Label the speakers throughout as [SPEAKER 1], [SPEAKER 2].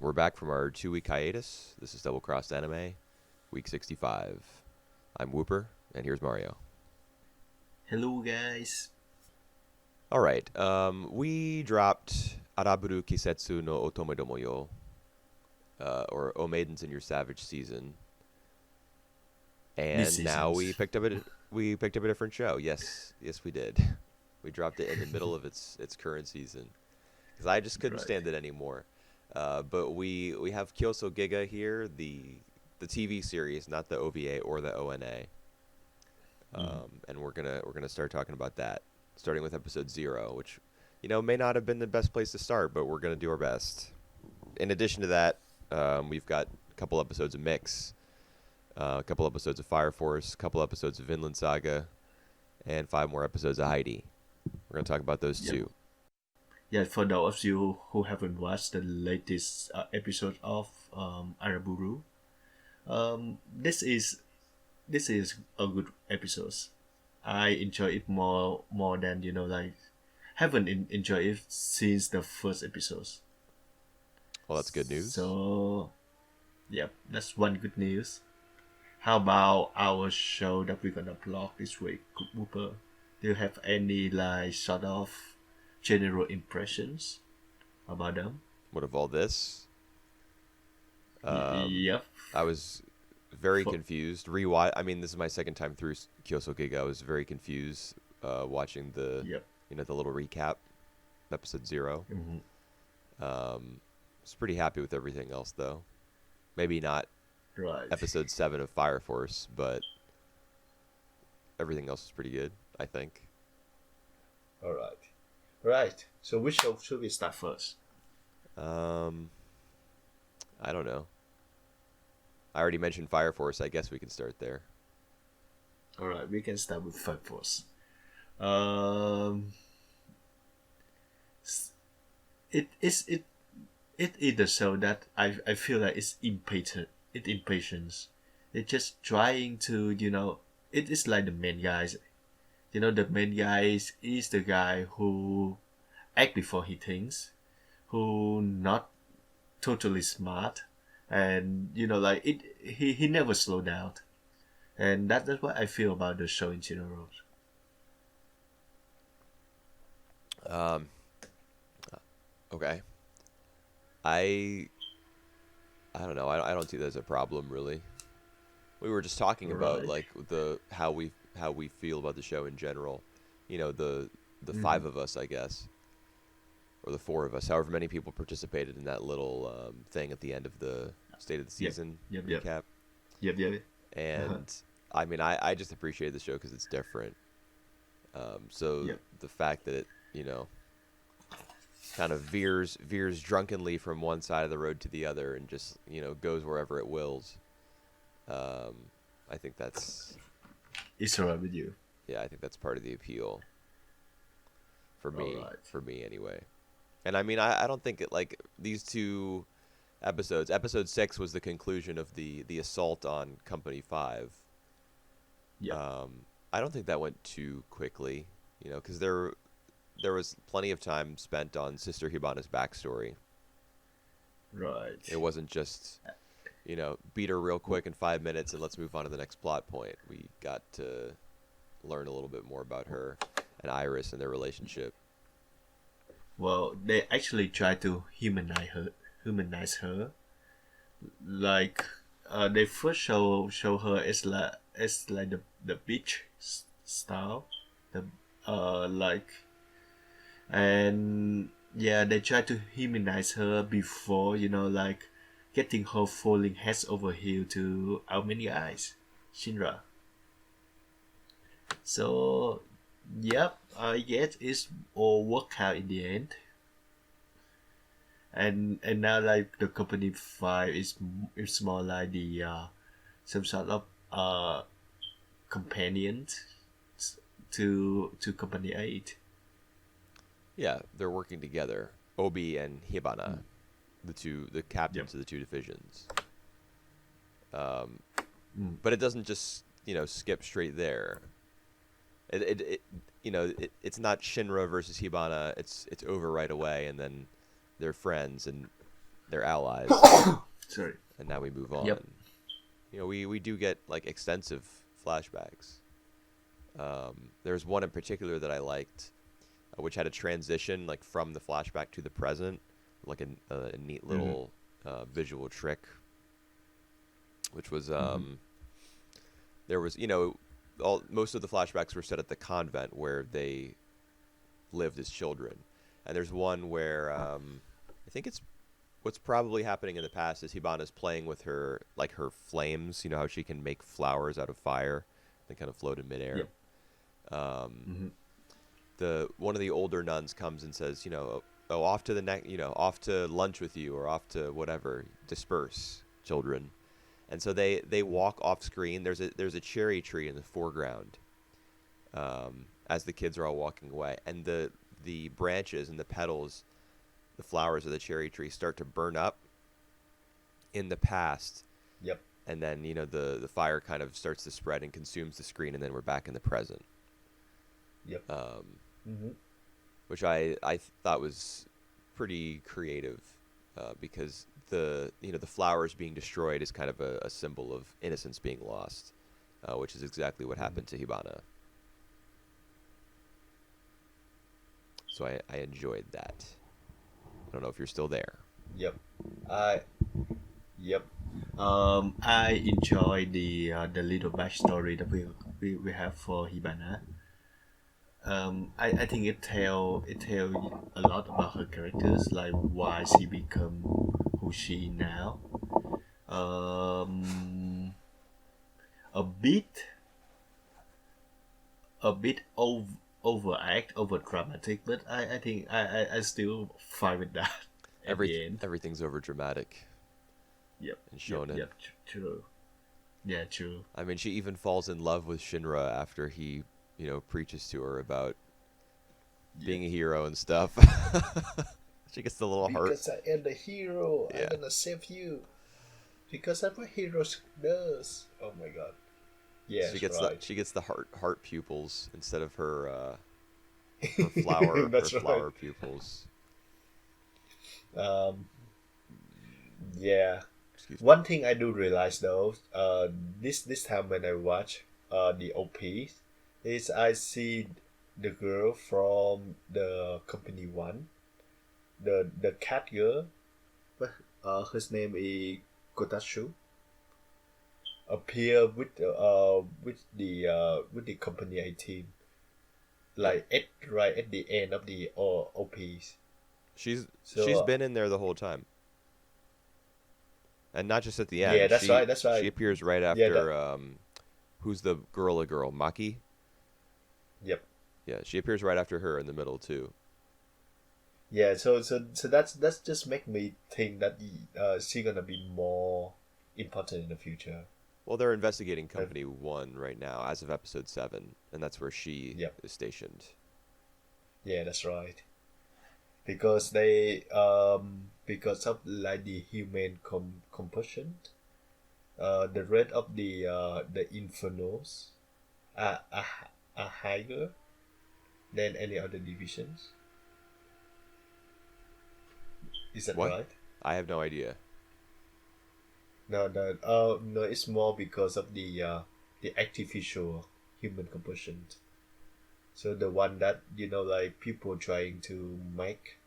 [SPEAKER 1] We're back from our 2 week hiatus. This is Double Crossed Anime, week 65. I'm Whooper, and here's Mario.
[SPEAKER 2] Hello, guys.
[SPEAKER 1] All right, we dropped Araburu Kisetsu no Otome domo yo, or O Maidens in Your Savage Season,
[SPEAKER 2] This
[SPEAKER 1] and now
[SPEAKER 2] seasons.
[SPEAKER 1] we picked up a different show. Yes, we did. We dropped it in the middle of its current season because I just couldn't
[SPEAKER 2] Right.
[SPEAKER 1] stand it anymore. But we have Kyousougiga here, the TV series, not the OVA or the ONA.
[SPEAKER 2] Mm.
[SPEAKER 1] And we're gonna start talking about that, starting with episode 0, which may not have been the best place to start, but we're gonna do our best. In addition to that, we've got a couple episodes of Mix, a couple episodes of Fire Force, a couple episodes of Vinland Saga, and 5 more episodes of Heidi. We're gonna talk about those
[SPEAKER 2] Yep.
[SPEAKER 1] two.
[SPEAKER 2] Yeah, for those of you who haven't watched the latest episode of Araburu, this is a good episode. I enjoy it more than haven't enjoyed it since the first episode.
[SPEAKER 1] Well, that's good news.
[SPEAKER 2] So, yep, that's one good news. How about our show that we're gonna blog this week, Cooper? Do you have any sort of general impressions about them?
[SPEAKER 1] What of all this?
[SPEAKER 2] Yep.
[SPEAKER 1] I was very
[SPEAKER 2] For,
[SPEAKER 1] confused. I mean, this is my second time through Kyousougiga. I was very confused watching the
[SPEAKER 2] yep.
[SPEAKER 1] the little recap, episode 0.
[SPEAKER 2] Hmm.
[SPEAKER 1] Was pretty happy with everything else though. Maybe not
[SPEAKER 2] Right.
[SPEAKER 1] episode 7 of Fire Force, but everything else is pretty good, I think.
[SPEAKER 2] All right. Right. So which show should we start first?
[SPEAKER 1] Um, I don't know. I already mentioned Fire Force. I guess we can start there.
[SPEAKER 2] All right. We can start with Fire Force. Um, it is it it is the show that I feel like it's impatient. It impatience. It's just trying to It is like the main guys. The main guy is the guy who act before he thinks, who not totally smart, and he never slow down, and that's what I feel about the show in general.
[SPEAKER 1] Um, okay. I I don't know. I don't see that as a problem really. We were just talking about
[SPEAKER 2] Right.
[SPEAKER 1] like the how we feel about the show in general. The
[SPEAKER 2] Mm-hmm.
[SPEAKER 1] 5 of us, I guess, or the 4 of us, however many people participated in that little thing at the end of the State of the
[SPEAKER 2] Yep.
[SPEAKER 1] Season
[SPEAKER 2] Yep. Yep.
[SPEAKER 1] recap.
[SPEAKER 2] Yep. Yep. Uh-huh.
[SPEAKER 1] And I mean, I just appreciate the show because it's different. So
[SPEAKER 2] Yep.
[SPEAKER 1] the fact that it kind of veers drunkenly from one side of the road to the other and just goes wherever it wills. Um, I think that's
[SPEAKER 2] It's alright with you.
[SPEAKER 1] I think that's part of the appeal for
[SPEAKER 2] All
[SPEAKER 1] me,
[SPEAKER 2] right.
[SPEAKER 1] anyway. And I mean, I don't think it like these 2 episodes. Episode 6 was the conclusion of the assault on Company 5.
[SPEAKER 2] Yep.
[SPEAKER 1] I don't think that went too quickly, because there was plenty of time spent on Sister Hibana's backstory.
[SPEAKER 2] Right.
[SPEAKER 1] It wasn't just beat her real quick in 5 minutes and let's move on to the next plot point. We got to learn a little bit more about her and Iris and their relationship.
[SPEAKER 2] Well, they actually try to humanize her. Like, they first show her as like the beach style, the like, and yeah, they try to humanize her before like getting her falling heads over heel to our many eyes, Shinra. So, yep, I guess it's all worked out in the end. And now like the company 5 is it's more like the some sort of companion to company 8.
[SPEAKER 1] Yeah, they're working together. Obi and Hibana, the
[SPEAKER 2] Yep.
[SPEAKER 1] captains of the 2 divisions. Um,
[SPEAKER 2] Mm.
[SPEAKER 1] but it doesn't just skip straight there. It's not Shinra versus Hibana. It's over right away, and then they're friends, and They're allies,
[SPEAKER 2] Sorry.
[SPEAKER 1] and now we move on.
[SPEAKER 2] Yep.
[SPEAKER 1] You know, we do get like extensive flashbacks. There's one in particular that I liked, which had a transition like from the flashback to the present, like a neat little visual trick, which was there was, you know, most of the flashbacks were set at the convent where they lived as children, and there's one where I think it's what's probably happening in the past is Hibana's playing with her, like her flames. You know how she can make flowers out of fire, they kind of float in midair.
[SPEAKER 2] Yep.
[SPEAKER 1] The one of the older nuns comes and says, you know, oh, off to the next, you know, off to lunch with you, or off to whatever, disperse, children. And so they walk off screen. There's a cherry tree in the foreground, as the kids are all walking away, and the branches and the petals, the flowers of the cherry tree start to burn up in the past.
[SPEAKER 2] Yep.
[SPEAKER 1] And then, you know, the fire kind of starts to spread and consumes the screen, and then we're back in the present.
[SPEAKER 2] Yep.
[SPEAKER 1] Which I thought was pretty creative, because the flowers being destroyed is kind of a symbol of innocence being lost, which is exactly what happened to Hibana. So I enjoyed that. I don't know if you're still there.
[SPEAKER 2] Yep. Yep. I enjoy the little backstory that we have for Hibana. I think it tell a lot about her characters, like why she become who she now. A bit over dramatic, but I think I still fine with that. At the end.
[SPEAKER 1] Everything's over dramatic.
[SPEAKER 2] Yep.
[SPEAKER 1] And shonen.
[SPEAKER 2] Yep. True. Yeah. True.
[SPEAKER 1] I mean, she even falls in love with Shinra after he, you know, preaches to her about being a hero and stuff. She gets the little heart.
[SPEAKER 2] Because I am the hero,
[SPEAKER 1] Yeah.
[SPEAKER 2] I'm gonna save you. Because I'm what heroes does. Oh my god. Yeah,
[SPEAKER 1] She gets the heart pupils instead of her flower
[SPEAKER 2] That's
[SPEAKER 1] her flower
[SPEAKER 2] right.
[SPEAKER 1] pupils.
[SPEAKER 2] Yeah.
[SPEAKER 1] Excuse me.
[SPEAKER 2] One thing I do realize though, this time when I watch the OP, is I see the girl from the company one, the cat girl, her name is Kotashu, appear with the company 18, like right at the end of the OPs.
[SPEAKER 1] She's
[SPEAKER 2] So,
[SPEAKER 1] been in there the whole time, and not just at the end.
[SPEAKER 2] Yeah, that's right. That's right.
[SPEAKER 1] She appears right
[SPEAKER 2] Yeah,
[SPEAKER 1] after who's the girl? Maki.
[SPEAKER 2] Yep.
[SPEAKER 1] Yeah, she appears right after her in the middle too.
[SPEAKER 2] Yeah. So that's just make me think that she gonna be more important in the future.
[SPEAKER 1] Well, they're investigating Company 1 right now as of episode 7, and that's where she
[SPEAKER 2] Yep.
[SPEAKER 1] is stationed.
[SPEAKER 2] Yeah, that's right. Because because of like the human compulsion, the rate of the infernos are higher than any other divisions. Is that
[SPEAKER 1] What?
[SPEAKER 2] right?
[SPEAKER 1] I have no idea.
[SPEAKER 2] No, it's more because of the artificial human compulsion. So the one that like people trying to make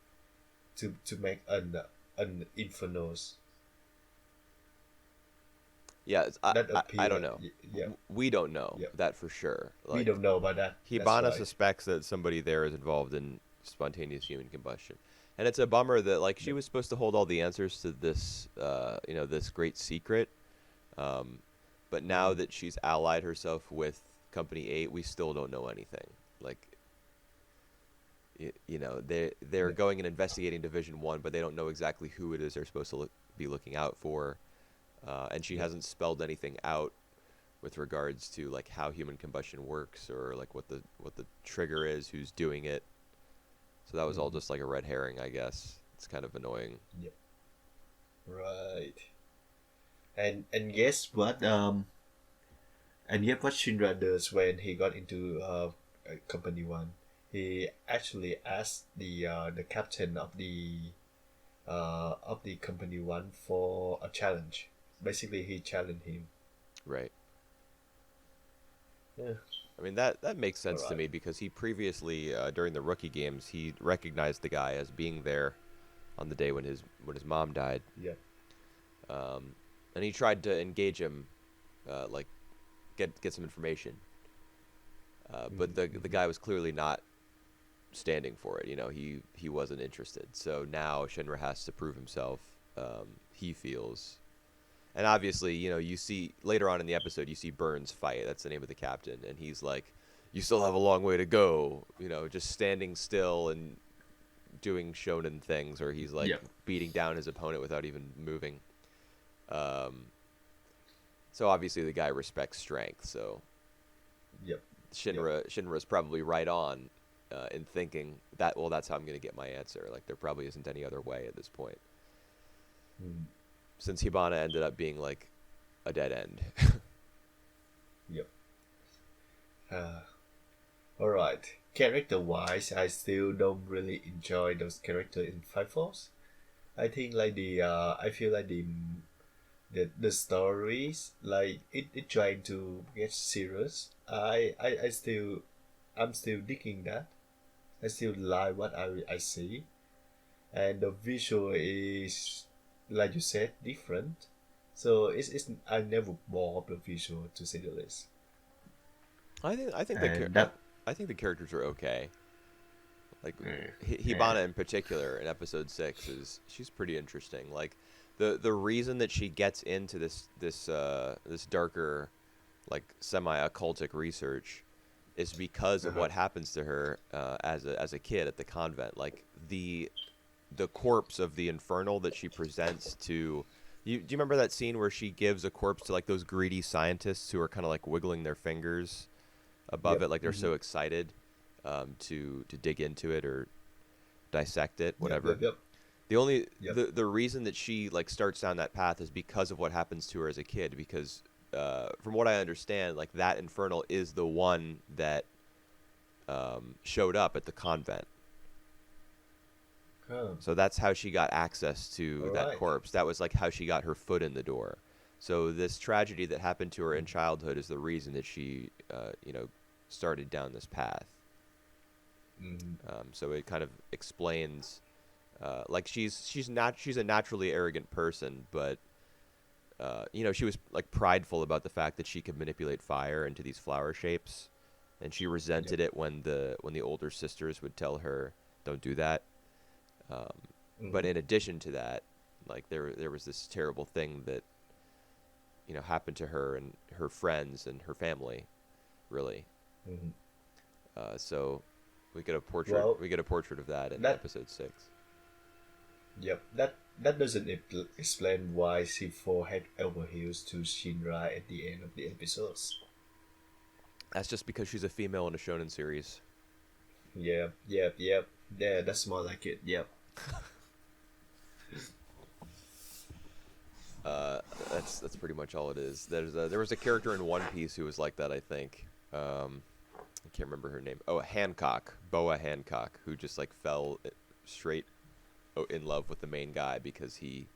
[SPEAKER 2] an infernos.
[SPEAKER 1] Yeah,
[SPEAKER 2] That
[SPEAKER 1] I don't know.
[SPEAKER 2] Yeah,
[SPEAKER 1] We don't know
[SPEAKER 2] Yep.
[SPEAKER 1] that for sure.
[SPEAKER 2] we don't know about that. That's
[SPEAKER 1] Hibana
[SPEAKER 2] right.
[SPEAKER 1] suspects that somebody there is involved in spontaneous human combustion, and it's a bummer that like she was supposed to hold all the answers to this, this great secret, but now that she's allied herself with Company 8, we still don't know anything. Like, they're going and investigating Division 1, but they don't know exactly who it is they're supposed to be looking out for, and she hasn't spelled anything out with regards to like how human combustion works or like what the trigger is, who's doing it. So that was all just like a red herring, I guess. It's kind of annoying.
[SPEAKER 2] Yep. Right. And guess what? And yet what Shinra does when he got into Company 1, he actually asked the captain of the the company one for a challenge. Basically, he challenged him.
[SPEAKER 1] Right.
[SPEAKER 2] Yeah.
[SPEAKER 1] I mean that makes sense to
[SPEAKER 2] Alright.
[SPEAKER 1] me because he previously during the rookie games he recognized the guy as being there on the day when his mom died,
[SPEAKER 2] Yeah.
[SPEAKER 1] and he tried to engage him, like get some information. But the guy was clearly not standing for it. You know, he wasn't interested. So now Shinra has to prove himself. He feels, and obviously, you know, you see later on in the episode, you see Burns fight. That's the name of the captain, and he's like, "You still have a long way to go." You know, just standing still and doing shonen things, or he's like
[SPEAKER 2] Yep.
[SPEAKER 1] beating down his opponent without even moving. Um, so obviously, the guy respects strength. So
[SPEAKER 2] Yep.
[SPEAKER 1] Shinra's probably right on in thinking that, well, that's how I'm going to get my answer. Like, there probably isn't any other way at this point.
[SPEAKER 2] Mm.
[SPEAKER 1] Since Hibana ended up being, like, a dead end.
[SPEAKER 2] Yep. Uh, all right. Character-wise, I still don't really enjoy those characters in Five Force. I think like I feel like the stories like it trying to get serious. I'm still digging that. I still like what I see, and the visual is like you said different. So it's I never bored of the visual to say the least. And that
[SPEAKER 1] I think the characters are okay. Like
[SPEAKER 2] yeah.
[SPEAKER 1] Hibana in particular in episode 6 she's pretty interesting. Like the reason that she gets into this darker, like semi occultic research is because of
[SPEAKER 2] Uh-huh.
[SPEAKER 1] what happens to her as a kid at the convent. Like the corpse of the infernal that she presents to you. Do you remember that scene where she gives a corpse to like those greedy scientists who are kind of like wiggling their fingers above
[SPEAKER 2] Yep.
[SPEAKER 1] it, like they're so excited to dig into it or dissect it,
[SPEAKER 2] Yep.
[SPEAKER 1] whatever.
[SPEAKER 2] Yep. Yep. Yep.
[SPEAKER 1] The reason that she like starts down that path is because of what happens to her as a kid. Because from what I understand, like that infernal is the one that showed up at the convent.
[SPEAKER 2] Oh,
[SPEAKER 1] So that's how she got access
[SPEAKER 2] all
[SPEAKER 1] to that
[SPEAKER 2] right.
[SPEAKER 1] corpse. That was like how she got her foot in the door. So this tragedy that happened to her in childhood is the reason that she, started down this path.
[SPEAKER 2] Mm-hmm.
[SPEAKER 1] So it kind of explains, like she's a naturally arrogant person, but she was like prideful about the fact that she could manipulate fire into these flower shapes, and she
[SPEAKER 2] Yep.
[SPEAKER 1] resented it when the older sisters would tell her, "Don't do that." But
[SPEAKER 2] Mm-hmm.
[SPEAKER 1] in addition to that, like there was this terrible thing that happened to her and her friends and her family, really.
[SPEAKER 2] Mm-hmm.
[SPEAKER 1] So
[SPEAKER 2] Well,
[SPEAKER 1] we get a portrait of that in
[SPEAKER 2] that
[SPEAKER 1] episode 6.
[SPEAKER 2] yep that doesn't explain why C4 head over heels to Shinra at the end of the episodes.
[SPEAKER 1] That's just because she's a female in a shonen series.
[SPEAKER 2] Yep. Yep. Yep. Yeah, that's more like it. Yep.
[SPEAKER 1] Uh, that's pretty much all it is. There was a character in One Piece who was like that, I think. I can't remember her name. Oh, Hancock, Boa Hancock, who just like fell straight in love with the main guy because he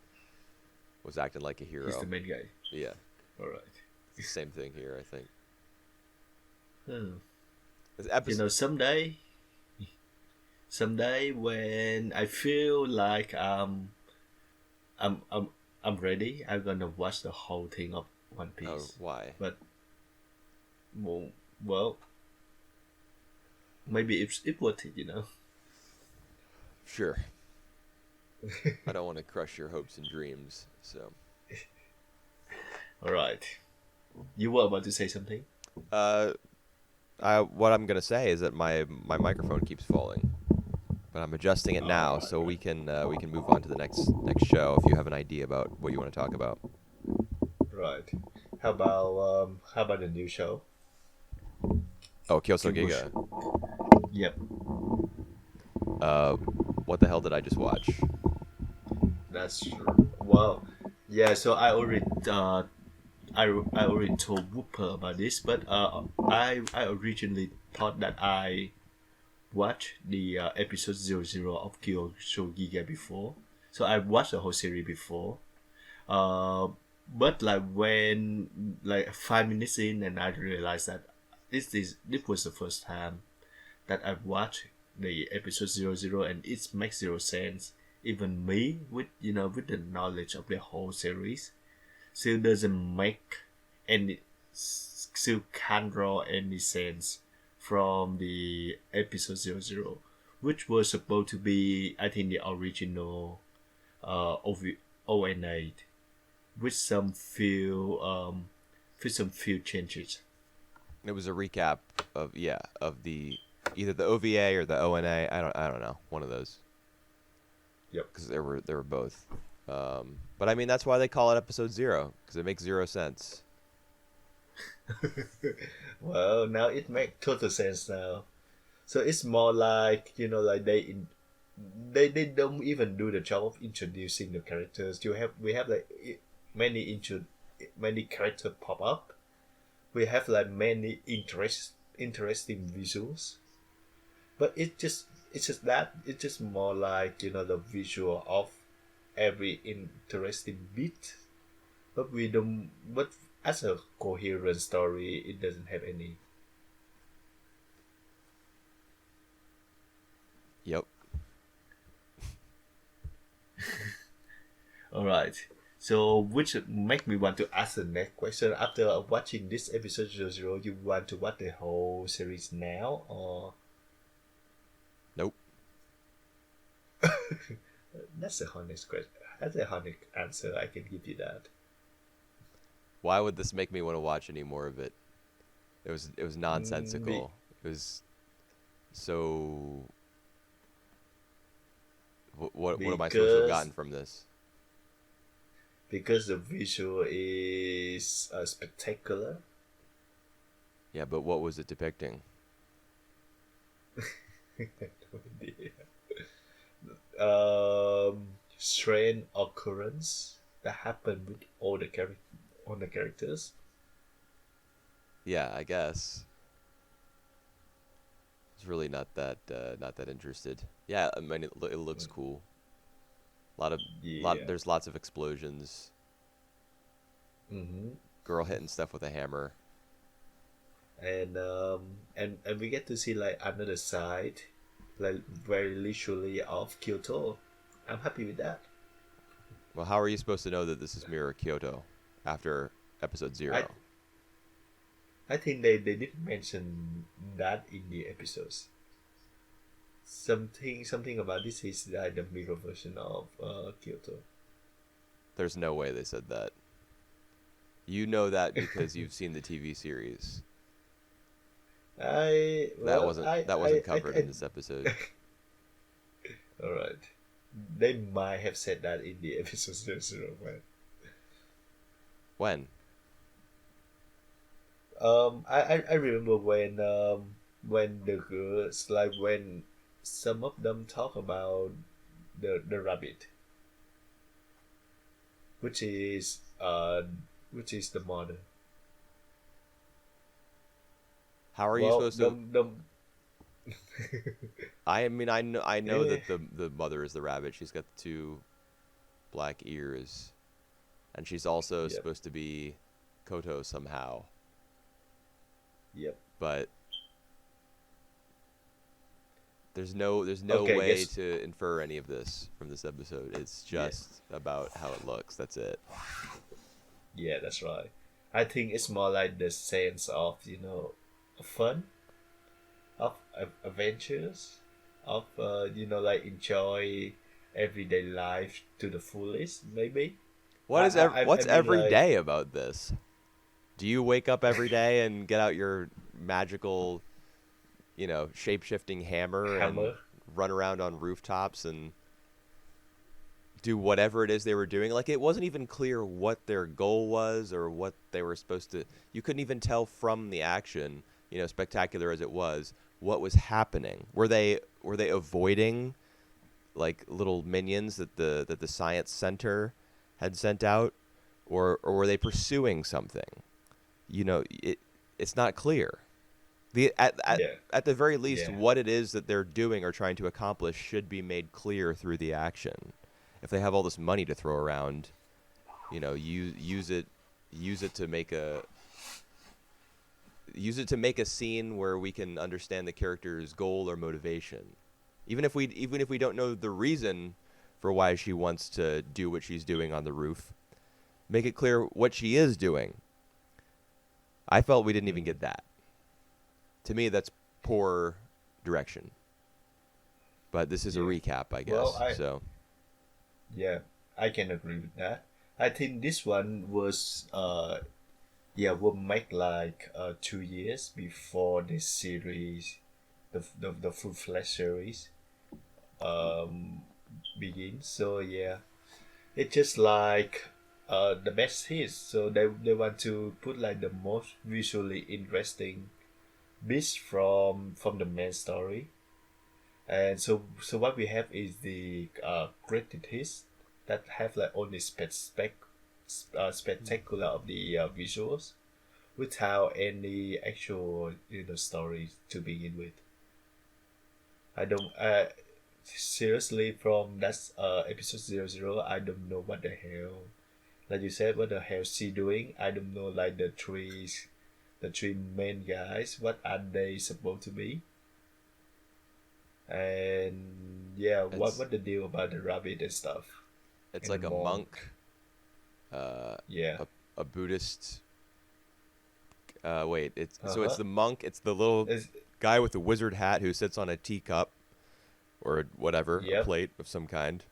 [SPEAKER 1] was acting like a
[SPEAKER 2] He's the
[SPEAKER 1] hero.
[SPEAKER 2] main guy.
[SPEAKER 1] Yeah,
[SPEAKER 2] All right.
[SPEAKER 1] it's the same thing here, I think.
[SPEAKER 2] Hmm.
[SPEAKER 1] This
[SPEAKER 2] You
[SPEAKER 1] episode,
[SPEAKER 2] know, someday when I feel like I'm I'm I'm ready, I'm gonna watch the whole thing of One
[SPEAKER 1] oh,
[SPEAKER 2] Piece.
[SPEAKER 1] why?
[SPEAKER 2] But well, well maybe it's worth it. You know.
[SPEAKER 1] Sure. I don't want to crush your hopes and dreams. So,
[SPEAKER 2] All right. You were about to say something.
[SPEAKER 1] uh, what I'm gonna say is that my microphone keeps falling, but I'm adjusting it
[SPEAKER 2] All
[SPEAKER 1] now,
[SPEAKER 2] right.
[SPEAKER 1] so we can move on to the next show if you have an idea about what you want to talk about.
[SPEAKER 2] Right. How about the new show?
[SPEAKER 1] Oh,
[SPEAKER 2] Kibush.
[SPEAKER 1] Kyousougiga.
[SPEAKER 2] Yep.
[SPEAKER 1] Uh, what the hell did I just watch?
[SPEAKER 2] That's true. Well, yeah. So I already told Whooper about this, but I originally thought that I watched the episode 00 of Kyousougiga before, So I watched the whole series before. Uh, but like when like 5 minutes in, and I realized that this was the first time that I watched the episode 00, and it makes zero sense. Even me, with with the knowledge of the whole series, still doesn't make any, still can't draw any sense from the episode 00, which was supposed to be, I think, the original ONA with some few changes.
[SPEAKER 1] It was a recap of of the either the OVA or the ONA. I don't know, one of those,
[SPEAKER 2] Yep.
[SPEAKER 1] because there were both. But I mean that's why they call it episode 0, because it makes 0 sense.
[SPEAKER 2] Well, now it makes total sense now. So it's more like, like they don't even do the job of introducing the characters. We have like many characters pop up. We have like many interesting visuals, but it's just more like, the visual of every interesting bit. But we don't. But as a coherent story, it doesn't have any.
[SPEAKER 1] Yep.
[SPEAKER 2] All right. So, which make me want to ask the next question. After watching this episode 00, you want to watch the whole series now, or
[SPEAKER 1] Nope.
[SPEAKER 2] that's a honest question. That's a honest answer. I can give you that.
[SPEAKER 1] Why would this make me want to watch any more of it? It was
[SPEAKER 2] Mm, be,
[SPEAKER 1] nonsensical. It was so. What am I supposed to have
[SPEAKER 2] because
[SPEAKER 1] gotten from this?
[SPEAKER 2] because the visual is spectacular.
[SPEAKER 1] Yeah, but what was it depicting?
[SPEAKER 2] No idea. Strange occurrence that happened with all the characters.
[SPEAKER 1] Yeah, I guess. It's really not that interested. Yeah, I mean it looks cool. Lot of lot
[SPEAKER 2] Yeah.
[SPEAKER 1] There's lots of explosions.
[SPEAKER 2] Mm-hmm.
[SPEAKER 1] Girl hitting stuff with a hammer.
[SPEAKER 2] And we get to see like another side, like very literally of Kyoto. I'm happy with that.
[SPEAKER 1] Well, how are you supposed to know that this is Mirror Kyoto after episode
[SPEAKER 2] I
[SPEAKER 1] 0?
[SPEAKER 2] I think they did mention that in the episodes. Something about this is like the mirror version of Kyoto.
[SPEAKER 1] There's no way they said that. You know that because you've seen the TV series.
[SPEAKER 2] I
[SPEAKER 1] That
[SPEAKER 2] well
[SPEAKER 1] wasn't that wasn't covered in this episode.
[SPEAKER 2] all right. They might have said that in the episode 00, man.
[SPEAKER 1] When?
[SPEAKER 2] I remember when the girls, like when some of them talk about the rabbit, which is uh which is the mother.
[SPEAKER 1] How are you
[SPEAKER 2] Well,
[SPEAKER 1] supposed to?
[SPEAKER 2] the
[SPEAKER 1] I mean, I know
[SPEAKER 2] eh,
[SPEAKER 1] that the mother is the rabbit. She's got the two black ears, and she's also
[SPEAKER 2] yep,
[SPEAKER 1] supposed to be Koto somehow.
[SPEAKER 2] yep.
[SPEAKER 1] But there's no
[SPEAKER 2] Okay,
[SPEAKER 1] way
[SPEAKER 2] guess
[SPEAKER 1] to infer any of this from this episode. It's
[SPEAKER 2] yeah,
[SPEAKER 1] just about how it looks. That's it.
[SPEAKER 2] yeah, that's right. I think it's more like the sense of fun, of adventures, of like enjoy everyday life to the fullest. Maybe I
[SPEAKER 1] What's
[SPEAKER 2] mean
[SPEAKER 1] every
[SPEAKER 2] like
[SPEAKER 1] day about this? Do you wake up every day and get out your magical, shape-shifting hammer and
[SPEAKER 2] hammer.
[SPEAKER 1] run around on rooftops and do whatever it is they were doing? Like, it wasn't even clear what their goal was or what they were supposed to. You couldn't even tell from the action, spectacular as it was, what was happening. Were they avoiding like little minions that the science center had sent out, or were they pursuing something? It's not clear. The
[SPEAKER 2] Yeah,
[SPEAKER 1] at the very least,
[SPEAKER 2] yeah,
[SPEAKER 1] what it is that they're doing or trying to accomplish should be made clear through the action. if they have all this money to throw around, use it to make a scene where we can understand the character's goal or motivation, even if we don't know the reason for why she wants to do what she's doing on the roof. Make it clear what she is doing. I felt we didn't even get that. To me, that's poor direction. But this is a recap, I guess.
[SPEAKER 2] Well,
[SPEAKER 1] So
[SPEAKER 2] yeah, I can agree with that. I think this one was will make like 2 years before this series, the full fledged series, um, begins. So yeah, it's just like the best hits. So they want to put like the most visually interesting bits from the main story. And so what we have is the greatest hits that have like only spectacular of the visuals without any actual story to begin with. I don't seriously from that episode 00, I don't know what the hell, like you said, what the hell she doing. I don't know, like the three main guys, what are they supposed to be. And yeah, what
[SPEAKER 1] it's
[SPEAKER 2] what the deal about the rabbit and stuff
[SPEAKER 1] it's
[SPEAKER 2] and the
[SPEAKER 1] like a
[SPEAKER 2] monk.
[SPEAKER 1] monk, uh,
[SPEAKER 2] Yeah.
[SPEAKER 1] a Buddhist. Wait, it's
[SPEAKER 2] Uh-huh.
[SPEAKER 1] the monk. It's the little
[SPEAKER 2] It's,
[SPEAKER 1] guy with the wizard hat who sits on a teacup or whatever, a
[SPEAKER 2] yep.
[SPEAKER 1] plate of some kind.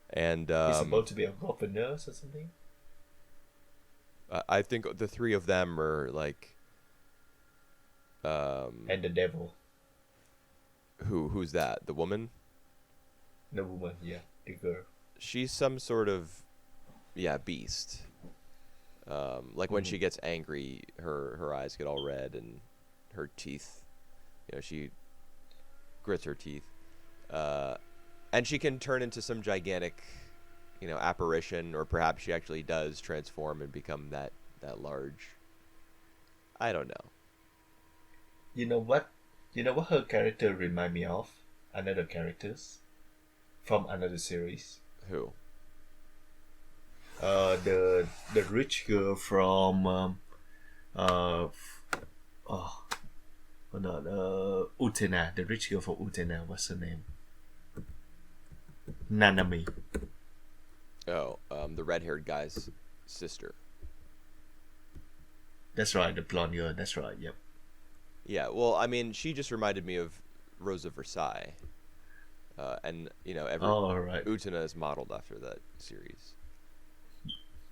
[SPEAKER 1] And
[SPEAKER 2] He's supposed to be a governor or something.
[SPEAKER 1] I think the three of them are like,
[SPEAKER 2] And the devil.
[SPEAKER 1] who's that? The woman?
[SPEAKER 2] The woman, yeah. The girl.
[SPEAKER 1] She's some sort of, yeah, beast. Like when
[SPEAKER 2] Mm-hmm.
[SPEAKER 1] she gets angry, her eyes get all red and her teeth, she grits her teeth. Uh, and she can turn into some gigantic, apparition, or perhaps she actually does transform and become that large. I don't know.
[SPEAKER 2] You know what? You know what her character remind me of? Another characters from another series.
[SPEAKER 1] Who?
[SPEAKER 2] The rich girl from uh oh hold on, Utena, the rich girl from Utena. What's her name? Nanami.
[SPEAKER 1] Oh, the red-haired guy's sister.
[SPEAKER 2] That's right, the blonde girl. That's right. Yep.
[SPEAKER 1] Yeah, well, I mean, she just reminded me of Rose of Versailles. And, every
[SPEAKER 2] Oh, all right.
[SPEAKER 1] Utena is modeled after that series.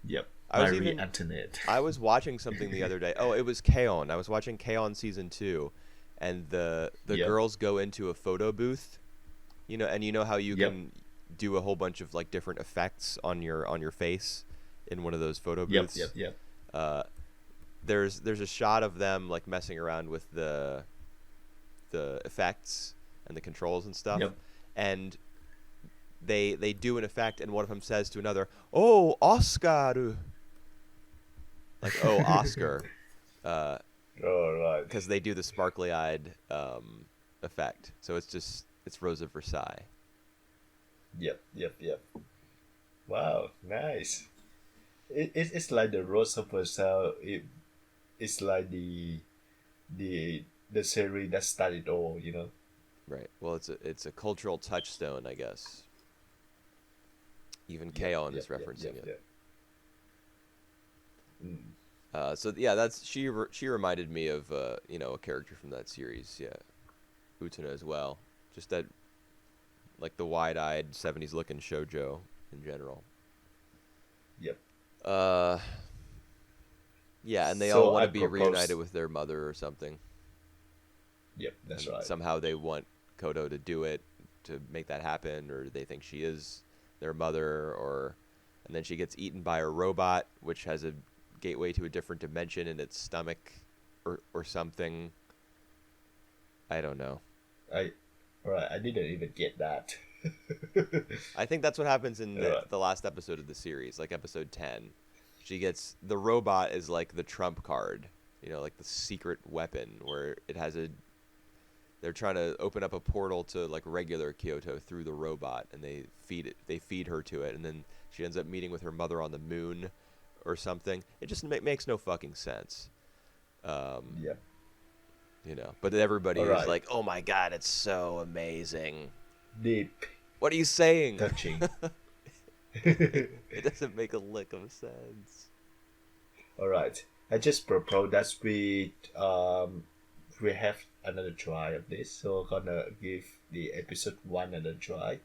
[SPEAKER 2] Yep.
[SPEAKER 1] I was
[SPEAKER 2] Marie
[SPEAKER 1] even
[SPEAKER 2] Antoinette.
[SPEAKER 1] I was watching something the other day. Oh, it was K-On! I was watching K-On! Season 2, and the
[SPEAKER 2] Yep.
[SPEAKER 1] girls go into a photo booth, and you know how you
[SPEAKER 2] Yep.
[SPEAKER 1] can do a whole bunch of like different effects on your face in one of those photo
[SPEAKER 2] Yep.
[SPEAKER 1] booths.
[SPEAKER 2] Yep. Yep.
[SPEAKER 1] Uh, there's a shot of them like messing around with the effects and the controls and stuff,
[SPEAKER 2] Yep.
[SPEAKER 1] and they do an effect, and one of them says to another, "Oh, Oscar," like, "Oh, Oscar," because
[SPEAKER 2] All right.
[SPEAKER 1] they do the sparkly-eyed effect. So it's Rose of Versailles.
[SPEAKER 2] Yep. Yep. Yep. Wow. Nice. It's like the Rose of Versailles. It's like the series that started all.
[SPEAKER 1] Right. Well, it's a cultural touchstone, I guess. Even
[SPEAKER 2] Yep.
[SPEAKER 1] K-On!
[SPEAKER 2] Yep.
[SPEAKER 1] is
[SPEAKER 2] Yep.
[SPEAKER 1] referencing
[SPEAKER 2] Yep.
[SPEAKER 1] it.
[SPEAKER 2] Yep. Mm.
[SPEAKER 1] So yeah, that's she reminded me of a character from that series. Yeah, Utena as well. Just that, like, the wide-eyed '70s looking shoujo in general.
[SPEAKER 2] Yep.
[SPEAKER 1] Uh, yeah, and they all
[SPEAKER 2] So
[SPEAKER 1] want
[SPEAKER 2] I
[SPEAKER 1] to be
[SPEAKER 2] propose.
[SPEAKER 1] reunited with their mother or something.
[SPEAKER 2] Yep. That's
[SPEAKER 1] And
[SPEAKER 2] right.
[SPEAKER 1] somehow they want Kodo to do it to make that happen, or they think she is their mother, and then she gets eaten by a robot, which has a gateway to a different dimension in its stomach, or something. I don't know.
[SPEAKER 2] I. All right. I didn't even get that.
[SPEAKER 1] I think that's what happens in the,
[SPEAKER 2] Alright.
[SPEAKER 1] the last episode of the series, like episode 10. She gets the robot is like the trump card, like the secret weapon where it has They're trying to open up a portal to like regular Kyoto through the robot, and they feed her to it, and then she ends up meeting with her mother on the moon or something. It just makes no fucking sense. Um,
[SPEAKER 2] Yeah.
[SPEAKER 1] but everybody
[SPEAKER 2] All
[SPEAKER 1] is
[SPEAKER 2] right.
[SPEAKER 1] like, "Oh my god, it's so amazing."
[SPEAKER 2] Deep,
[SPEAKER 1] What are you saying?
[SPEAKER 2] touching.
[SPEAKER 1] It doesn't make a lick of sense.
[SPEAKER 2] All right. I just propose that we have another try of this. So gonna give the episode one another try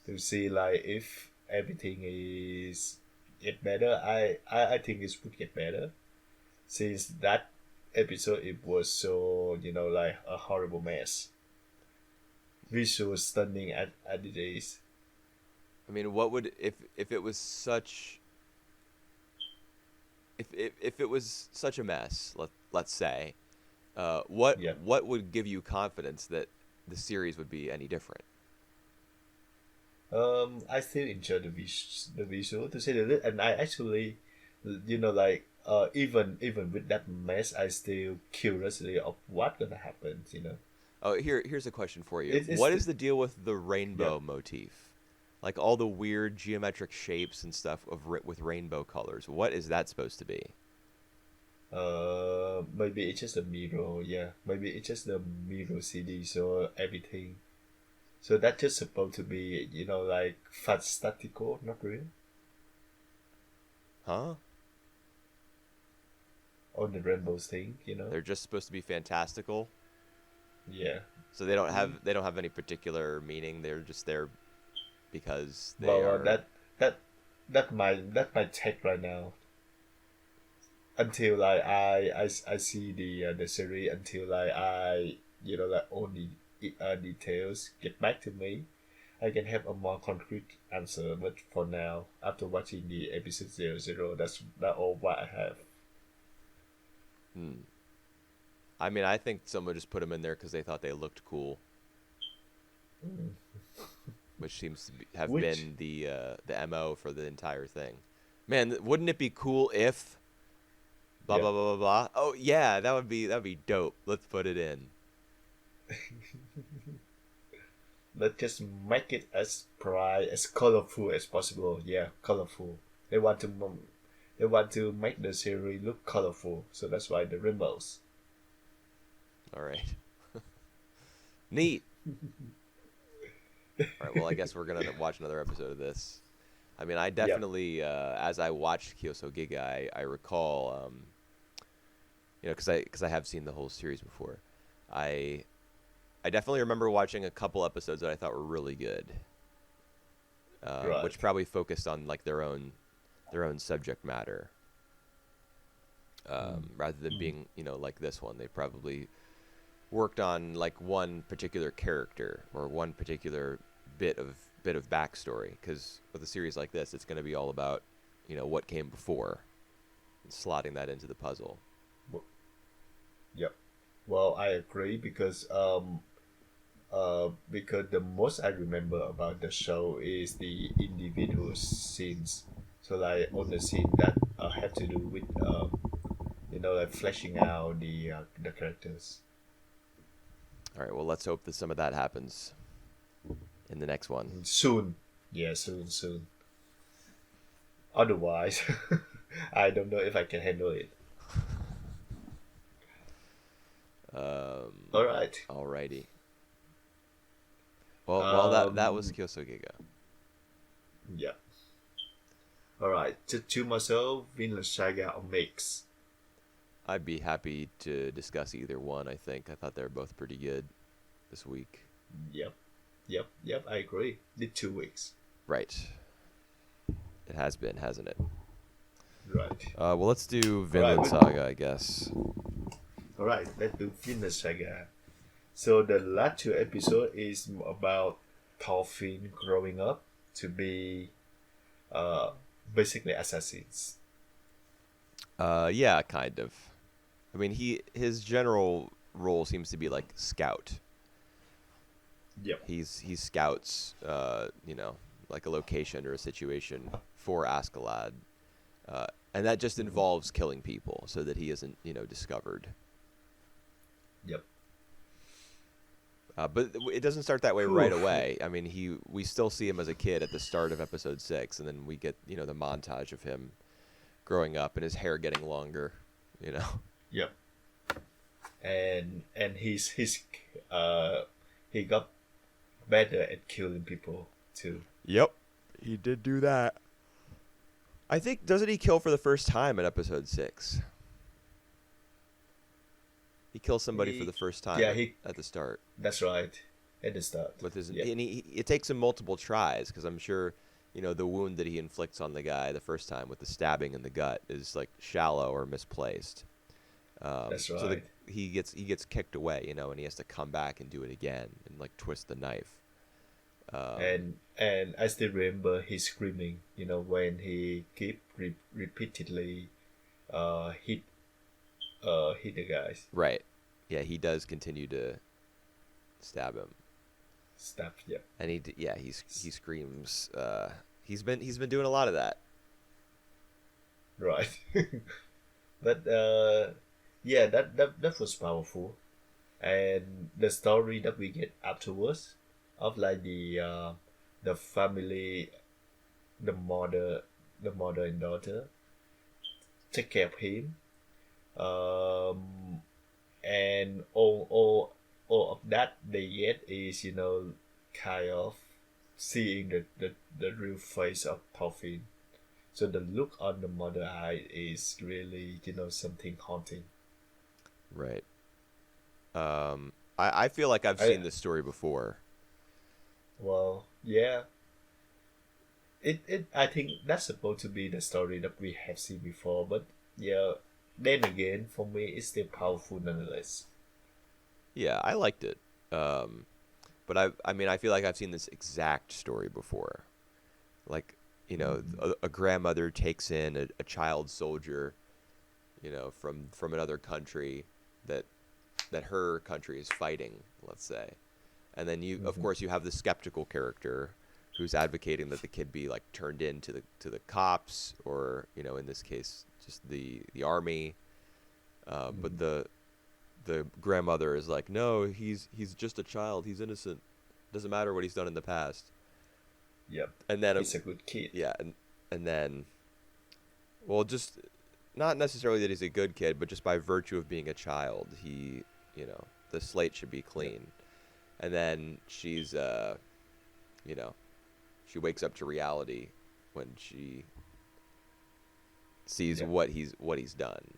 [SPEAKER 2] to see like if everything is get better. I think it would get better since that episode it was so like a horrible mess. Visual stunning at the days.
[SPEAKER 1] I mean, what would if it was such if it was such a mess? Let's say, what
[SPEAKER 2] Yeah.
[SPEAKER 1] what would give you confidence that the series would be any different?
[SPEAKER 2] I still enjoy the visual to say the least, and I actually, like even with that mess, I still curiosity of what gonna happen.
[SPEAKER 1] Oh, here's a question for you.
[SPEAKER 2] It's
[SPEAKER 1] What is the deal with the
[SPEAKER 2] yeah.
[SPEAKER 1] rainbow motif? Like all the weird geometric shapes and stuff with rainbow colors. What is that supposed to be?
[SPEAKER 2] Maybe it's just a mirror. Yeah, maybe it's just the mirror CD. So everything. So that's just supposed to be like fast statical, not real
[SPEAKER 1] Huh?
[SPEAKER 2] on the rainbows thing.
[SPEAKER 1] They're just supposed to be fantastical.
[SPEAKER 2] Yeah.
[SPEAKER 1] So they don't have any particular meaning. They're just there because they
[SPEAKER 2] Well,
[SPEAKER 1] are.
[SPEAKER 2] that my take right now. Until like I see the series, until like I like all the details get back to me, I can have a more concrete answer. But for now, after watching the episode 00, that all what I have.
[SPEAKER 1] Hmm. I mean, I think someone just put them in there because they thought they looked cool,
[SPEAKER 2] Mm.
[SPEAKER 1] which seems to have
[SPEAKER 2] Which
[SPEAKER 1] been the MO for the entire thing. Man, wouldn't it be cool if blah
[SPEAKER 2] yeah.
[SPEAKER 1] blah blah blah blah? Oh yeah, that would be dope. Let's put it in.
[SPEAKER 2] Let's just make it as bright, as colorful as possible. Yeah, colorful. They want to they want to make the series look colorful, so that's why the rainbows.
[SPEAKER 1] All right. Neat. All right. Well, I guess we're gonna watch another episode of this. I mean, I
[SPEAKER 2] Yep.
[SPEAKER 1] definitely, as I watched Kyousougiga, I recall, because I have seen the whole series before. I I definitely remember watching a couple episodes that I thought were really good,
[SPEAKER 2] Right.
[SPEAKER 1] which probably focused on like their own subject matter,
[SPEAKER 2] Mm.
[SPEAKER 1] rather than
[SPEAKER 2] Mm.
[SPEAKER 1] being like this one. They probably worked on like one particular character or one particular bit of backstory. Because with a series like this, it's going to be all about what came before, and slotting that into the puzzle.
[SPEAKER 2] Yep. Well, I agree because the most I remember about the show is the individual scenes. So like on the scene that have to do with like fleshing out the characters.
[SPEAKER 1] All right, well, let's hope that some of that happens in the next one.
[SPEAKER 2] Soon. Yeah, soon. Otherwise, I don't know if I can handle it. All right.
[SPEAKER 1] Alrighty. Well, that was
[SPEAKER 2] Um.
[SPEAKER 1] Kyousougiga.
[SPEAKER 2] Yeah. All right. To myself, Vinland Saga or Mix.
[SPEAKER 1] I'd be happy to discuss either one. I think I thought they were both pretty good this week.
[SPEAKER 2] Yep. Yep. I agree. Did 2 weeks.
[SPEAKER 1] Right. It has been, hasn't it?
[SPEAKER 2] Right.
[SPEAKER 1] Well, let's do
[SPEAKER 2] All right.
[SPEAKER 1] Vinland Saga, I guess.
[SPEAKER 2] All right. Let's do Vinland Saga. So the last 2 episodes is about Thorfinn growing up to be uh, basically assassins.
[SPEAKER 1] Yeah, kind of. I mean, his general role seems to be like scout.
[SPEAKER 2] Yep.
[SPEAKER 1] He scouts, like a location or a situation for Askeladd, and that just involves killing people so that he isn't, discovered.
[SPEAKER 2] Yep.
[SPEAKER 1] But it doesn't start that way right
[SPEAKER 2] Whew.
[SPEAKER 1] away. I mean, we still see him as a kid at the start of episode 6, and then we get the montage of him growing up and his hair getting longer. You know.
[SPEAKER 2] Yep. And uh he got better at killing people too.
[SPEAKER 1] Yep, he did do that. I think doesn't he kill for the first time in episode 6? He kills somebody for the first time
[SPEAKER 2] Yeah,
[SPEAKER 1] at the start.
[SPEAKER 2] that's right. At the start.
[SPEAKER 1] With his
[SPEAKER 2] Yeah.
[SPEAKER 1] and it takes him multiple tries because I'm sure the wound that he inflicts on the guy the first time with the stabbing in the gut is like shallow or misplaced.
[SPEAKER 2] That's
[SPEAKER 1] So
[SPEAKER 2] right.
[SPEAKER 1] he gets kicked away, and he has to come back and do it again and like twist the knife.
[SPEAKER 2] And I still remember his screaming, when he keep repeatedly hit the guys.
[SPEAKER 1] Right. Yeah, he does continue to stab him,
[SPEAKER 2] Stuff, yeah.
[SPEAKER 1] and he screams. He's been doing a lot of that.
[SPEAKER 2] Right. But yeah, that was powerful. And the story that we get afterwards of like the family, the mother and daughter take care of him, and all of that they get is kind of seeing the real face of Puffin. So the look on the mother eye is really something haunting.
[SPEAKER 1] Right. I feel like I've seen this story before.
[SPEAKER 2] Well, yeah. It I think that's supposed to be the story that we have seen before, but yeah. Then again, for me, it's still powerful nonetheless.
[SPEAKER 1] Yeah, I liked it. But I mean, I feel like I've seen this exact story before. Like, a grandmother takes in a child soldier, from another country that her country is fighting, let's say. And then of course, you have the skeptical character who's advocating that the kid be like turned in to the cops or, in this case, just the army. But the grandmother is like, no, he's just a child. He's innocent. Doesn't matter what he's done in the past.
[SPEAKER 2] Yep.
[SPEAKER 1] And then
[SPEAKER 2] He's a good kid.
[SPEAKER 1] yeah, and then, well, just not necessarily that he's a good kid, but just by virtue of being a child, he, the slate should be clean. And then she's, she wakes up to reality when she sees what he's done.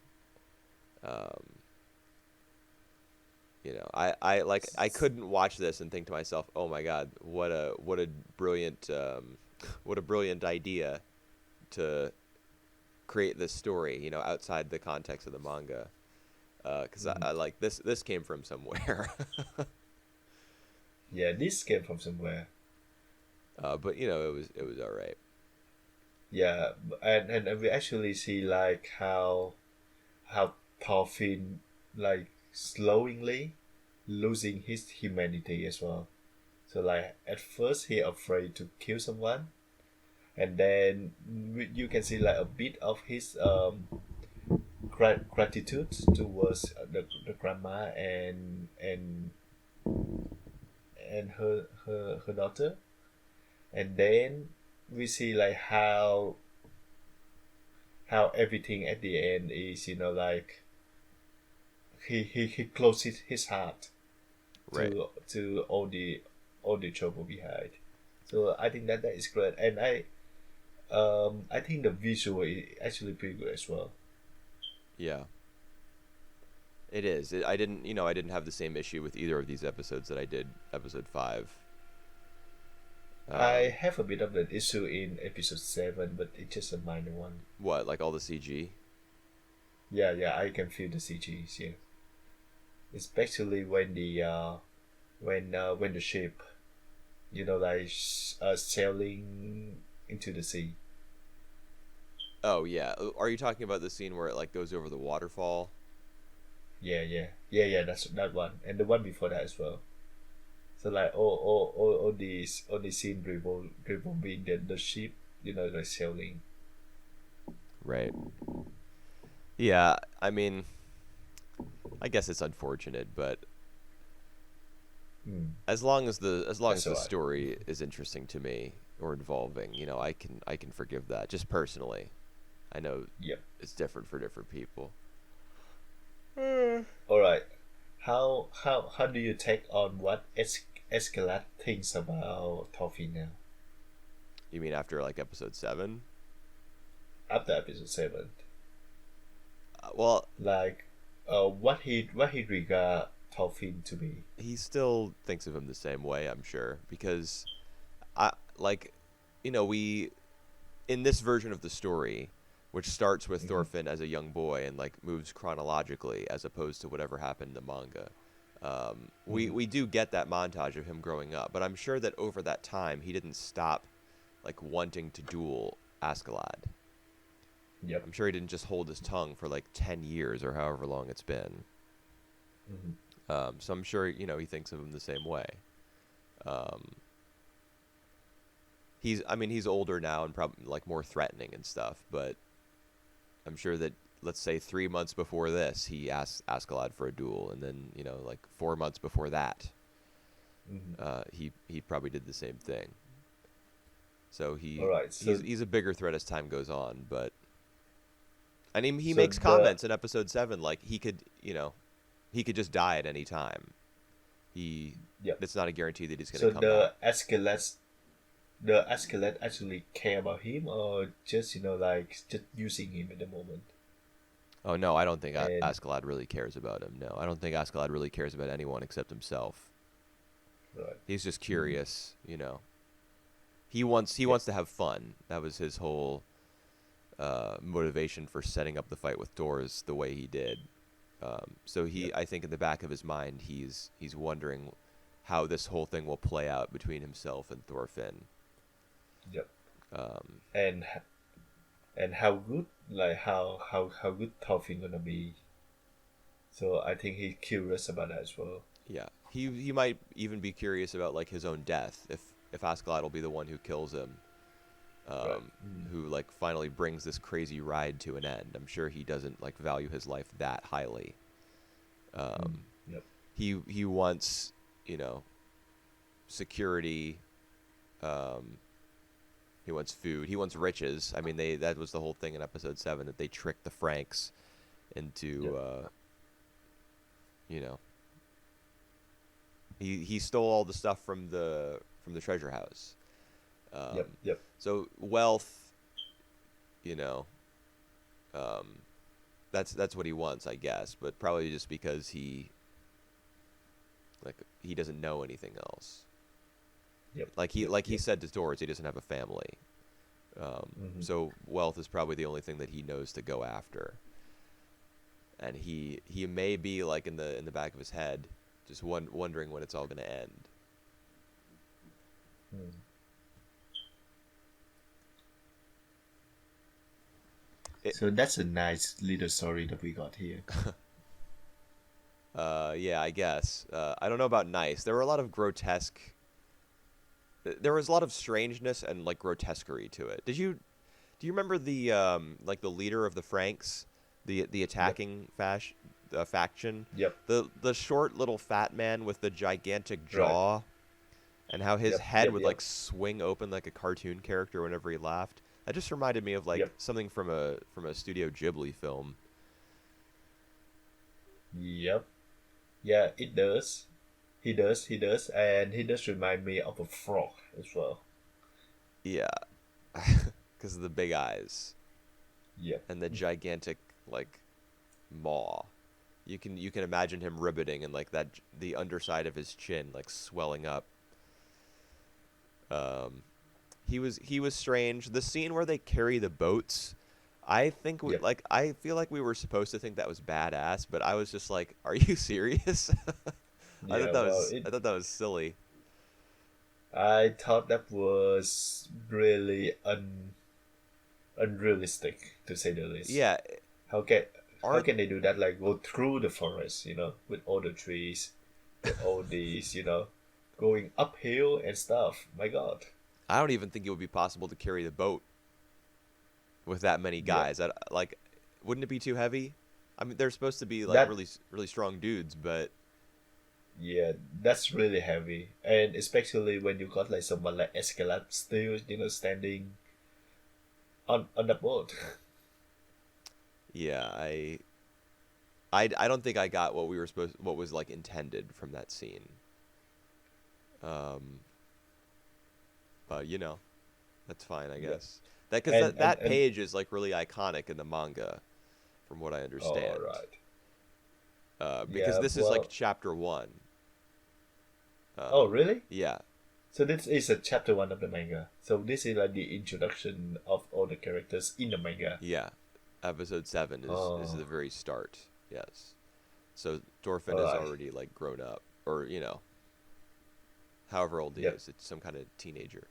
[SPEAKER 1] I couldn't watch this and think to myself, oh my God, what a brilliant idea to create this story, outside the context of the manga. Because I like this came from somewhere.
[SPEAKER 2] Yeah, this came from somewhere.
[SPEAKER 1] But it was all right.
[SPEAKER 2] Yeah, and we actually see like how Thorfinn like slowly losing his humanity as well. So like at first he afraid to kill someone, and then you can see like a bit of his gratitude towards the grandma and her daughter, and then we see like how everything at the end is like he closes his heart
[SPEAKER 1] Right.
[SPEAKER 2] to all the trouble behind. So I think that is great, and I think the visual is actually pretty good as well.
[SPEAKER 1] Yeah. It is. I didn't have the same issue with either of these episodes that I did episode 5.
[SPEAKER 2] I have a bit of an issue in episode 7, but it's just a minor one.
[SPEAKER 1] What, like all the CG?
[SPEAKER 2] Yeah, I can feel the CGs here, especially when the ship, sailing into the sea.
[SPEAKER 1] Oh yeah. Are you talking about the scene where it like goes over the waterfall?
[SPEAKER 2] Yeah. That's that one, and the one before that as well. So like all these scene revolving the ship, like sailing.
[SPEAKER 1] Right. Yeah, I mean, I guess it's unfortunate, but
[SPEAKER 2] Mm,
[SPEAKER 1] as long as
[SPEAKER 2] that's
[SPEAKER 1] the
[SPEAKER 2] alright.
[SPEAKER 1] story is interesting to me or involving, I can forgive that just personally. I know
[SPEAKER 2] Yep.
[SPEAKER 1] it's different for different people.
[SPEAKER 2] All right. How do you take on what Escalade thinks about Toffee now
[SPEAKER 1] You mean after like episode 7?
[SPEAKER 2] after episode 7?
[SPEAKER 1] Well,
[SPEAKER 2] Like, what he regard Toffee to be?
[SPEAKER 1] he still thinks of him the same way, I'm sure, because I like we in this version of the story, which starts with
[SPEAKER 2] Mm-hmm.
[SPEAKER 1] Thorfinn as a young boy and like moves chronologically as opposed to whatever happened in the manga.
[SPEAKER 2] Mm-hmm.
[SPEAKER 1] We do get that montage of him growing up, but I'm sure that over that time he didn't stop like wanting to duel Askeladd.
[SPEAKER 2] Yep.
[SPEAKER 1] I'm sure he didn't just hold his tongue for like 10 years or however long it's been.
[SPEAKER 2] Mm-hmm.
[SPEAKER 1] So I'm sure he thinks of him the same way. Um, I mean he's older now and probably like more threatening and stuff, but I'm sure that let's say 3 months before this, he asked Askeladd for a duel, and then like 4 months before that,
[SPEAKER 2] Mm-hmm.
[SPEAKER 1] he probably did the same thing. So
[SPEAKER 2] All right.
[SPEAKER 1] he's a bigger threat as time goes on, but I mean he
[SPEAKER 2] So
[SPEAKER 1] makes
[SPEAKER 2] the
[SPEAKER 1] comments in episode 7 like he could just die at any time. He
[SPEAKER 2] Yep.
[SPEAKER 1] It's not a guarantee that he's going
[SPEAKER 2] So
[SPEAKER 1] to come back.
[SPEAKER 2] the Escalade actually care about him, or just like just using him at the moment.
[SPEAKER 1] Oh no, I don't think
[SPEAKER 2] And
[SPEAKER 1] Askeladd really cares about him. No, I don't think Askeladd really cares about anyone except himself.
[SPEAKER 2] right.
[SPEAKER 1] He's just
[SPEAKER 2] Mm-hmm.
[SPEAKER 1] curious. He
[SPEAKER 2] Yep.
[SPEAKER 1] wants to have fun. That was his whole motivation for setting up the fight with Doors the way he did. So
[SPEAKER 2] Yep.
[SPEAKER 1] I think in the back of his mind, he's wondering how this whole thing will play out between himself and Thorfinn.
[SPEAKER 2] Yep.
[SPEAKER 1] Um,
[SPEAKER 2] And how good, like how good Toffee gonna be. So I think he's curious about that as well.
[SPEAKER 1] yeah, he might even be curious about like his own death if Askeladd will be the one who kills him.
[SPEAKER 2] Right.
[SPEAKER 1] Who like finally brings this crazy ride to an end. I'm sure he doesn't like value his life that highly.
[SPEAKER 2] Mm.
[SPEAKER 1] Um,
[SPEAKER 2] Yep.
[SPEAKER 1] he wants security. Um, he wants food. He wants riches. I mean, that was the whole thing in episode 7 that they tricked the Franks into
[SPEAKER 2] Yep.
[SPEAKER 1] you know he stole all the stuff from the treasure house.
[SPEAKER 2] Yep. Yep.
[SPEAKER 1] So wealth, you know, um, that's what he wants, I guess. But probably just because he doesn't know anything else.
[SPEAKER 2] Yep. Yep.
[SPEAKER 1] Like he
[SPEAKER 2] Yep.
[SPEAKER 1] said to Doors, he doesn't have a family.
[SPEAKER 2] Mm-hmm.
[SPEAKER 1] So wealth is probably the only thing that he knows to go after. And he may be like in the back of his head, just wondering when it's all going to end.
[SPEAKER 2] Mm.
[SPEAKER 1] It,
[SPEAKER 2] So that's a nice little story that we got here.
[SPEAKER 1] yeah, I guess. I don't know about nice. There were a lot of grotesque. There was a lot of strangeness and like grotesquerie to it. Do you remember the like the leader of the Franks, the
[SPEAKER 2] Yep.
[SPEAKER 1] attacking faction,
[SPEAKER 2] Yep.
[SPEAKER 1] the short little fat man with the gigantic
[SPEAKER 2] Right.
[SPEAKER 1] jaw, and how his
[SPEAKER 2] Yep.
[SPEAKER 1] head
[SPEAKER 2] Yep.
[SPEAKER 1] would
[SPEAKER 2] Yep.
[SPEAKER 1] like swing open like a cartoon character whenever he laughed. That just reminded me of like
[SPEAKER 2] Yep.
[SPEAKER 1] something from a Studio Ghibli film.
[SPEAKER 2] Yep. Yeah, it does. He does. He does, and he does remind me of a frog as well.
[SPEAKER 1] Yeah, because of the big eyes
[SPEAKER 2] Yep.
[SPEAKER 1] and the gigantic like maw. You can imagine him ribbiting and like the underside of his chin like swelling up. Um, he was strange. The scene where they carry the boats, I think
[SPEAKER 2] Yep.
[SPEAKER 1] I feel like we were supposed to think that was badass, but I was just like, are you serious?
[SPEAKER 2] Yeah. Well,
[SPEAKER 1] I thought that was silly.
[SPEAKER 2] I thought that was really unrealistic, to say the least.
[SPEAKER 1] Yeah,
[SPEAKER 2] How can how
[SPEAKER 1] aren't
[SPEAKER 2] can they do that? Like go through the forest, with all the trees, with all these, going uphill and stuff. My God.
[SPEAKER 1] I don't even think it would be possible to carry the boat with that many
[SPEAKER 2] Yep.
[SPEAKER 1] guys. Like, wouldn't it be too heavy? I mean, they're supposed to be like
[SPEAKER 2] That
[SPEAKER 1] really strong dudes, but
[SPEAKER 2] Yeah, that's really heavy, and especially when you got like someone like Escalade still, standing on the boat.
[SPEAKER 1] Yeah, I don't think I got what we were supposed what was like intended from that scene. Um, but that's fine, I
[SPEAKER 2] Yeah,
[SPEAKER 1] guess. That because
[SPEAKER 2] and
[SPEAKER 1] that page is like really iconic in the manga, from what I
[SPEAKER 2] all
[SPEAKER 1] understand.
[SPEAKER 2] right.
[SPEAKER 1] Because
[SPEAKER 2] Yeah,
[SPEAKER 1] this is like
[SPEAKER 2] well,
[SPEAKER 1] chapter one.
[SPEAKER 2] oh
[SPEAKER 1] Um,
[SPEAKER 2] really?
[SPEAKER 1] yeah,
[SPEAKER 2] So this is a chapter one of the manga. So this is like the introduction of all the characters in the manga.
[SPEAKER 1] yeah. Episode 7 is
[SPEAKER 2] Oh,
[SPEAKER 1] the very start. Yes. So Thorfinn
[SPEAKER 2] all
[SPEAKER 1] is
[SPEAKER 2] right.
[SPEAKER 1] already like grown up, or however old he
[SPEAKER 2] Yep.
[SPEAKER 1] is. It's some kind of teenager.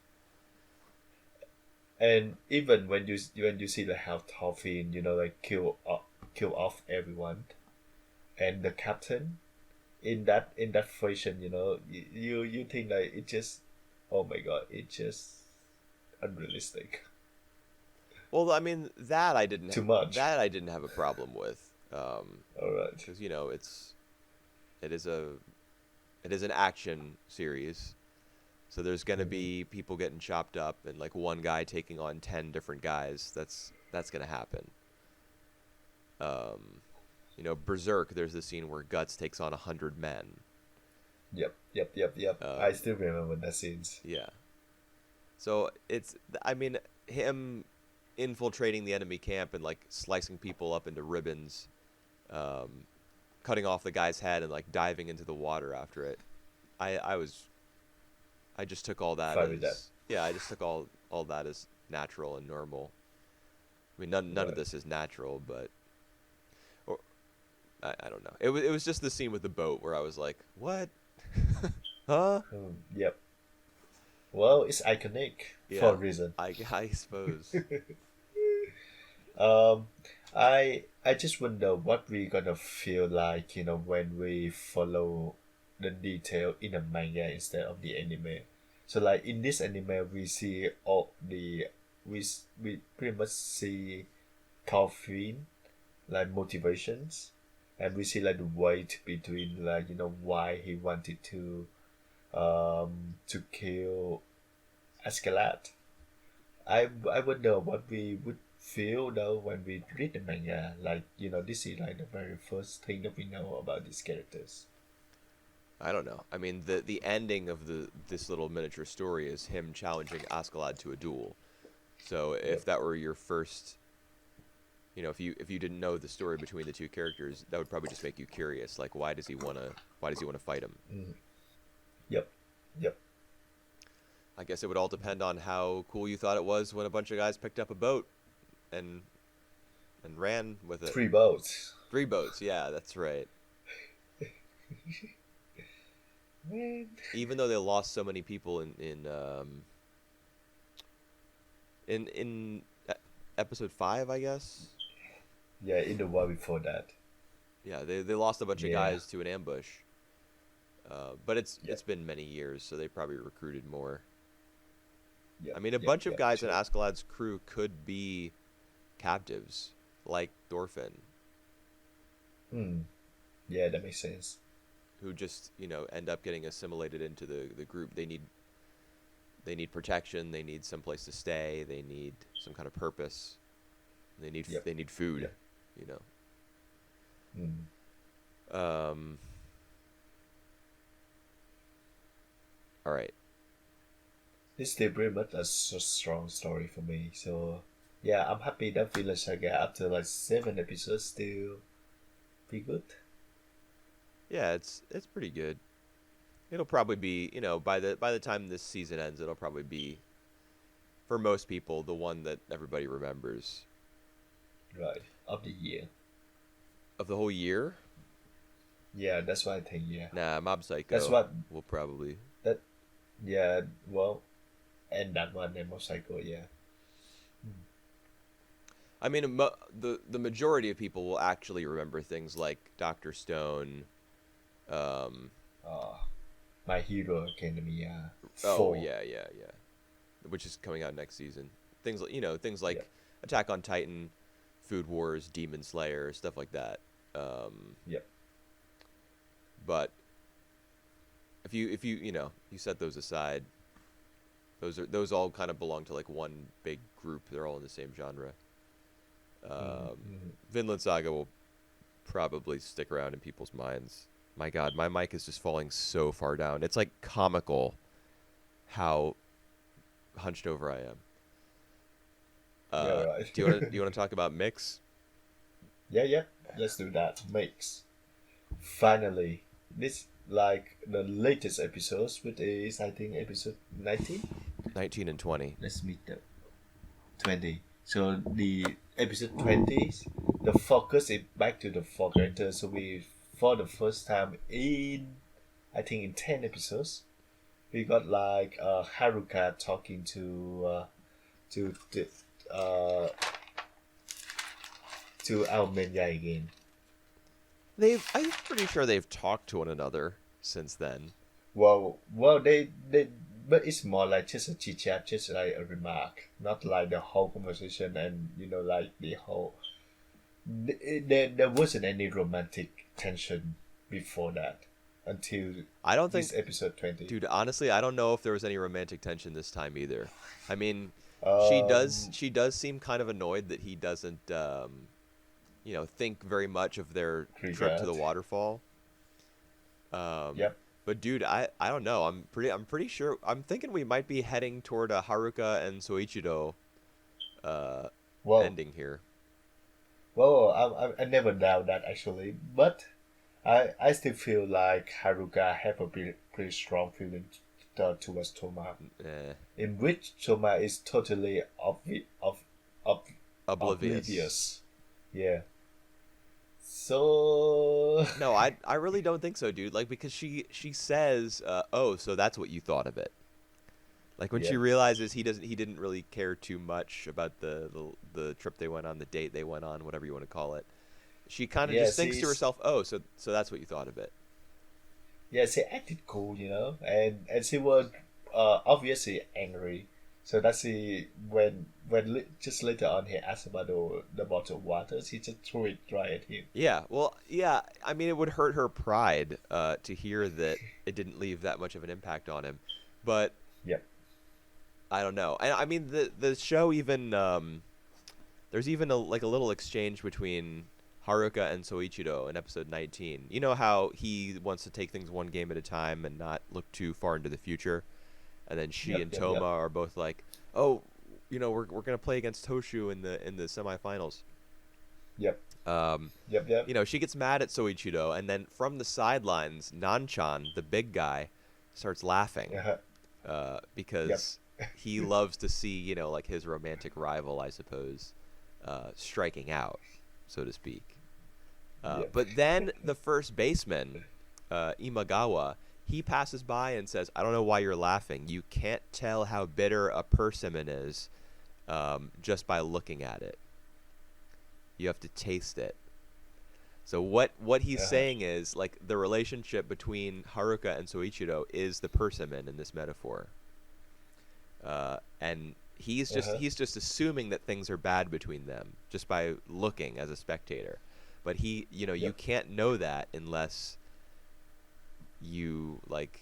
[SPEAKER 2] And even when you see like how Thorfinn, like kill off everyone, and the captain in that version, you think like it just, oh my god, it just unrealistic.
[SPEAKER 1] Well, I mean
[SPEAKER 2] Too much.
[SPEAKER 1] that I didn't have a problem with,
[SPEAKER 2] All right.
[SPEAKER 1] because it is a it is an action series, so there's gonna
[SPEAKER 2] Mm-hmm.
[SPEAKER 1] be people getting chopped up and like one guy taking on 10 different guys. That's gonna happen. Um, Berserk. There's the scene where Guts takes on 100 men.
[SPEAKER 2] Yep. I
[SPEAKER 1] Um,
[SPEAKER 2] still remember that scenes.
[SPEAKER 1] yeah. So I mean, him infiltrating the enemy camp and like slicing people up into ribbons, um, cutting off the guy's head and like diving into the water after it. I was I just took all that
[SPEAKER 2] Fine with that.
[SPEAKER 1] as yeah, I just took all that as natural and normal. I mean, none of
[SPEAKER 2] Right.
[SPEAKER 1] this is natural, but or I don't know. It was just the scene with the boat where I was like, what? Huh?
[SPEAKER 2] Yep. Well, it's iconic for
[SPEAKER 1] Yeah,
[SPEAKER 2] a reason.
[SPEAKER 1] I suppose.
[SPEAKER 2] Um, I just wonder what we gonna feel like, when we follow the detail in a manga instead of the anime. So like in this anime, we see all the we pretty much see Calvin like motivations, and we see like the weight between like why he wanted to kill Escalade. I wonder what we would feel though when we read the manga. Like this is like the very first thing that we know about these characters.
[SPEAKER 1] I don't know. I mean, the ending of this little miniature story is him challenging Askeladd to a duel. So if
[SPEAKER 2] Yep.
[SPEAKER 1] that were your first, if you didn't know the story between the two characters, that would probably just make you curious. Like, why does he wanna fight him?
[SPEAKER 2] Mm. Yep. Yep.
[SPEAKER 1] I guess it would all depend on how cool you thought it was when a bunch of guys picked up a boat and ran with it.
[SPEAKER 2] 3 boats.
[SPEAKER 1] 3 boats, yeah, that's right.
[SPEAKER 2] Man.
[SPEAKER 1] Even though they lost so many people in episode 5, I guess.
[SPEAKER 2] Yeah, in the one before that.
[SPEAKER 1] Yeah, they lost a bunch of
[SPEAKER 2] Yeah.
[SPEAKER 1] guys to an ambush. But it's
[SPEAKER 2] Yep.
[SPEAKER 1] been many years, so they probably recruited more. I
[SPEAKER 2] Yep.
[SPEAKER 1] mean, a
[SPEAKER 2] Yep.
[SPEAKER 1] bunch of
[SPEAKER 2] Yep.
[SPEAKER 1] guys in
[SPEAKER 2] True.
[SPEAKER 1] Askeladd's crew could be captives, like Thorfinn,
[SPEAKER 2] Hmm. Yeah, that makes sense.
[SPEAKER 1] who just end up getting assimilated into the group. They need protection. They need someplace to stay. They need some kind of purpose.
[SPEAKER 2] Yep.
[SPEAKER 1] They need food.
[SPEAKER 2] Yep.
[SPEAKER 1] You
[SPEAKER 2] Hmm.
[SPEAKER 1] know. All right.
[SPEAKER 2] It's still very much a strong story for me. So yeah, I'm happy that Village Saga after like 7 episodes still be good.
[SPEAKER 1] Yeah, it's pretty good. It'll probably be by the time this season ends, it'll probably be for most people the one that everybody remembers
[SPEAKER 2] Right. Of the year.
[SPEAKER 1] of the whole year.
[SPEAKER 2] Yeah, that's what I think. Yeah,
[SPEAKER 1] Nah, Mob
[SPEAKER 2] that's
[SPEAKER 1] Psycho
[SPEAKER 2] what
[SPEAKER 1] will probably.
[SPEAKER 2] that. Yeah, well, and that one, and Motorcycle. Yeah.
[SPEAKER 1] I mean, the majority of people will actually remember things like Doctor Stone. Um,
[SPEAKER 2] Uh, My Hero Academia
[SPEAKER 1] oh
[SPEAKER 2] 4.
[SPEAKER 1] yeah, which is coming out next season. Things
[SPEAKER 2] Yeah.
[SPEAKER 1] like Attack on Titan, Food Wars, Demon Slayer, stuff like that.
[SPEAKER 2] Yep.
[SPEAKER 1] But if you know you set those aside, those all kind of belong to like one big group. They're all in the same genre.
[SPEAKER 2] Mm-hmm.
[SPEAKER 1] Vinland Saga will probably stick around in people's minds. My God, my mic is just falling so far down. It's like comical how hunched over I am.
[SPEAKER 2] Yeah, right.
[SPEAKER 1] Do you want to talk about mix?
[SPEAKER 2] Yeah, yeah. Let's do that. Makes finally this like the latest episodes, which is I think episode 19.
[SPEAKER 1] 19 and 20.
[SPEAKER 2] Let's meet the 20. So the episode 20, the focus is back to the four characters. So we, for the first time in, I think in 10 episodes, we got like Haruka talking to the uh to our main guy again.
[SPEAKER 1] I'm pretty sure they've talked to one another since then.
[SPEAKER 2] Well, they, but it's more like just a chit chat, just like a remark, not like the whole conversation, and like the whole. There wasn't any romantic tension before that until
[SPEAKER 1] I don't think,
[SPEAKER 2] this episode 20.
[SPEAKER 1] dude, honestly, I don't know if there was any romantic tension this time either. I mean,
[SPEAKER 2] Um,
[SPEAKER 1] she does seem kind of annoyed that he doesn't think very much of their trip to the
[SPEAKER 2] regret.
[SPEAKER 1] waterfall. Um,
[SPEAKER 2] Yep.
[SPEAKER 1] but dude, I don't know. I'm pretty sure. I'm thinking we might be heading toward a Haruka and Soichiro uh,
[SPEAKER 2] Well,
[SPEAKER 1] ending here.
[SPEAKER 2] I never doubt that actually, but I still feel like Haruka have a pretty strong feeling towards Toma,
[SPEAKER 1] Eh,
[SPEAKER 2] in which Toma is totally of
[SPEAKER 1] oblivious.
[SPEAKER 2] oblivious. Yeah. So
[SPEAKER 1] No, I really don't think so, dude. Like because she says, "Oh, so that's what you thought of it." Like when she
[SPEAKER 2] yeah,
[SPEAKER 1] realizes he didn't really care too much about the trip they went on, the date they went on, whatever you want to call it. She kind of
[SPEAKER 2] yeah.
[SPEAKER 1] just thinks to herself, "Oh, so that's what you thought of it."
[SPEAKER 2] She acted cool, and she was obviously angry. So that's he just later on he asked about the bottle of water. She just threw it right at him.
[SPEAKER 1] Yeah, well, yeah. I mean, it would hurt her pride to hear that it didn't leave that much of an impact on him, but
[SPEAKER 2] Yep.
[SPEAKER 1] I don't know. I mean, the show even there's even like a little exchange between Haruka and Soichiro in episode 19. You know how he wants to take things one game at a time and not look too far into the future, and then she
[SPEAKER 2] Yep.
[SPEAKER 1] and
[SPEAKER 2] Yep.
[SPEAKER 1] Toma
[SPEAKER 2] Yep.
[SPEAKER 1] are both like, "Oh, we're gonna play against Toshu in the semifinals."
[SPEAKER 2] Yep.
[SPEAKER 1] Um,
[SPEAKER 2] Yep. Yep.
[SPEAKER 1] she gets mad at Soichiro, and then from the sidelines, Nanchan, the big guy, starts laughing
[SPEAKER 2] Uh-huh. Yep.
[SPEAKER 1] because he loves to see, like his romantic rival, I suppose, striking out, so to speak.
[SPEAKER 2] Yep.
[SPEAKER 1] But then the first baseman, Imagawa, he passes by and says, "I don't know why you're laughing. You can't tell how bitter a persimmon is just by looking at it. You have to taste it." So what he's
[SPEAKER 2] Uh-huh.
[SPEAKER 1] saying is like the relationship between Haruka and Soichiro is the persimmon in this metaphor, and
[SPEAKER 2] Uh-huh.
[SPEAKER 1] he's just assuming that things are bad between them just by looking as a spectator, but you
[SPEAKER 2] Yep.
[SPEAKER 1] can't know that you like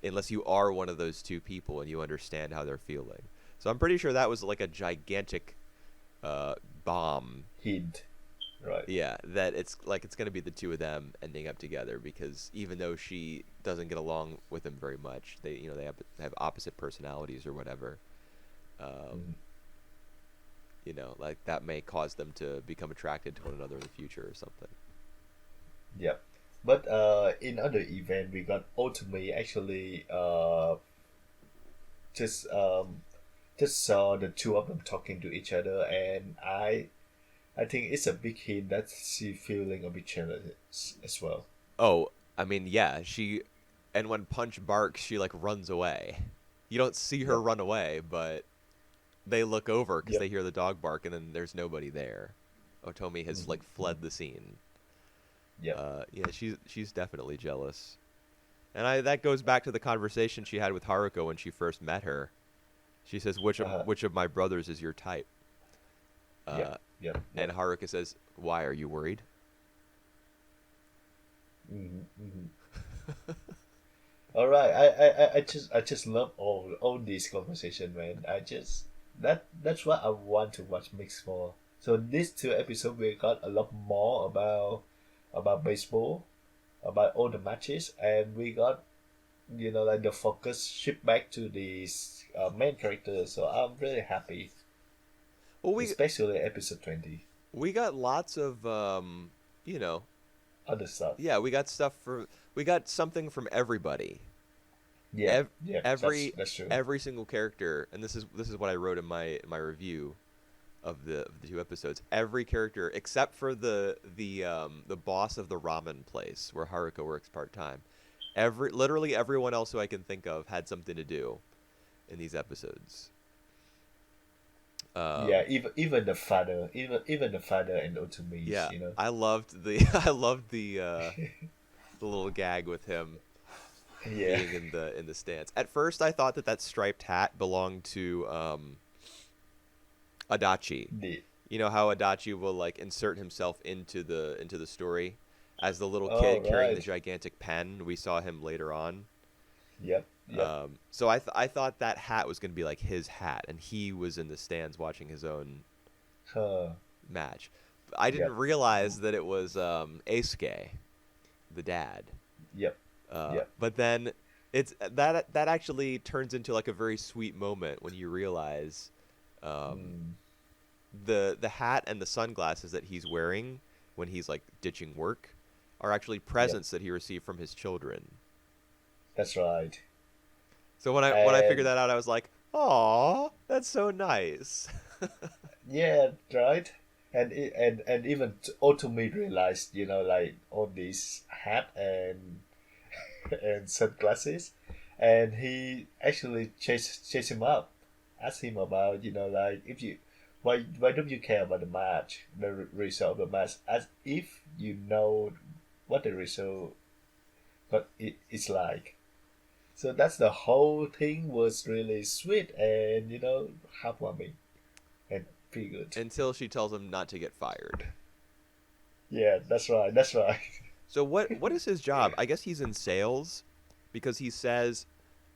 [SPEAKER 1] unless you are one of those two people and you understand how they're feeling. So I'm pretty sure that was like a gigantic bomb.
[SPEAKER 2] Hint. Right.
[SPEAKER 1] Yeah, that it's going to be the two of them ending up together because even though she doesn't get along with him very much, they have opposite personalities or whatever.
[SPEAKER 2] Mhm.
[SPEAKER 1] Like that may cause them to become attracted to one another in the future or something.
[SPEAKER 2] Yep. But in other event, we got Otome actually just just saw the two of them talking to each other, and I think it's a big hint that she feeling a bit jealous as well.
[SPEAKER 1] Oh, I mean, yeah, and when Punch barks, she like runs away. You don't see her
[SPEAKER 2] Yep.
[SPEAKER 1] run away, but they look over because
[SPEAKER 2] Yep.
[SPEAKER 1] they hear the dog bark, and then there's nobody there. Otomi has like fled the scene.
[SPEAKER 2] Yep.
[SPEAKER 1] Yeah, she's definitely jealous, and that goes back to the conversation she had with Haruko when she first met her. She says,
[SPEAKER 2] Uh-huh.
[SPEAKER 1] which of my brothers is your type?" Uh,
[SPEAKER 2] Yep. Yep.
[SPEAKER 1] and
[SPEAKER 2] Yep.
[SPEAKER 1] Haruka says, "Why are you worried?"
[SPEAKER 2] Hmm. Hmm. All right. I just love all these conversation, man. I just that's what I want to watch mix for. So these two episodes we got a lot more about baseball, about all the matches, and we got like the focus shift back to these main characters. So I'm really happy,
[SPEAKER 1] Well,
[SPEAKER 2] especially episode 20.
[SPEAKER 1] we got lots of you know,
[SPEAKER 2] Other stuff.
[SPEAKER 1] yeah, we got something from everybody.
[SPEAKER 2] Yeah,
[SPEAKER 1] Ev-
[SPEAKER 2] yeah,
[SPEAKER 1] every
[SPEAKER 2] that's true.
[SPEAKER 1] every single character, and this is what I wrote in my review of the two episodes. Every character except for the boss of the ramen place where Haruka works part time. Literally everyone else who I can think of had something to do in these episodes.
[SPEAKER 2] Yeah,
[SPEAKER 1] Um,
[SPEAKER 2] even the father, even the father and Otomis,
[SPEAKER 1] yeah,
[SPEAKER 2] you know.
[SPEAKER 1] I loved the I loved the little gag with him
[SPEAKER 2] Yeah,
[SPEAKER 1] being in the stands. At first, I thought that striped hat belonged to Adachi.
[SPEAKER 2] the
[SPEAKER 1] You know how Adachi will like insert himself into the story as the little
[SPEAKER 2] all
[SPEAKER 1] kid carrying the
[SPEAKER 2] right.
[SPEAKER 1] gigantic pen. We saw him later on.
[SPEAKER 2] Yep, yep.
[SPEAKER 1] So I thought that hat was going to be like his hat, and he was in the stands watching his own
[SPEAKER 2] Huh.
[SPEAKER 1] match. I didn't
[SPEAKER 2] Yep,
[SPEAKER 1] realize that it was Eisuke, the dad.
[SPEAKER 2] yep, yep.
[SPEAKER 1] But then that actually turns into like a very sweet moment when you realize um,
[SPEAKER 2] Mm,
[SPEAKER 1] the hat and the sunglasses that he's wearing when he's like ditching work are actually
[SPEAKER 2] yep.
[SPEAKER 1] presents that he received from his children.
[SPEAKER 2] That's right.
[SPEAKER 1] So when I figured
[SPEAKER 2] And
[SPEAKER 1] that out, I was like, "Aw, that's so nice."
[SPEAKER 2] yeah, right. And even Otomi realized, like all these hat and and sunglasses, and he actually chase him up, asked him about, like if you, why don't you care about the match, the result of the match, as if you know what the result, but it's like. So that's the whole thing was really sweet and heartwarming and pretty good.
[SPEAKER 1] Until she tells him not to get fired.
[SPEAKER 2] Yeah, that's right. That's right.
[SPEAKER 1] So what is his job? I guess he's in sales because he says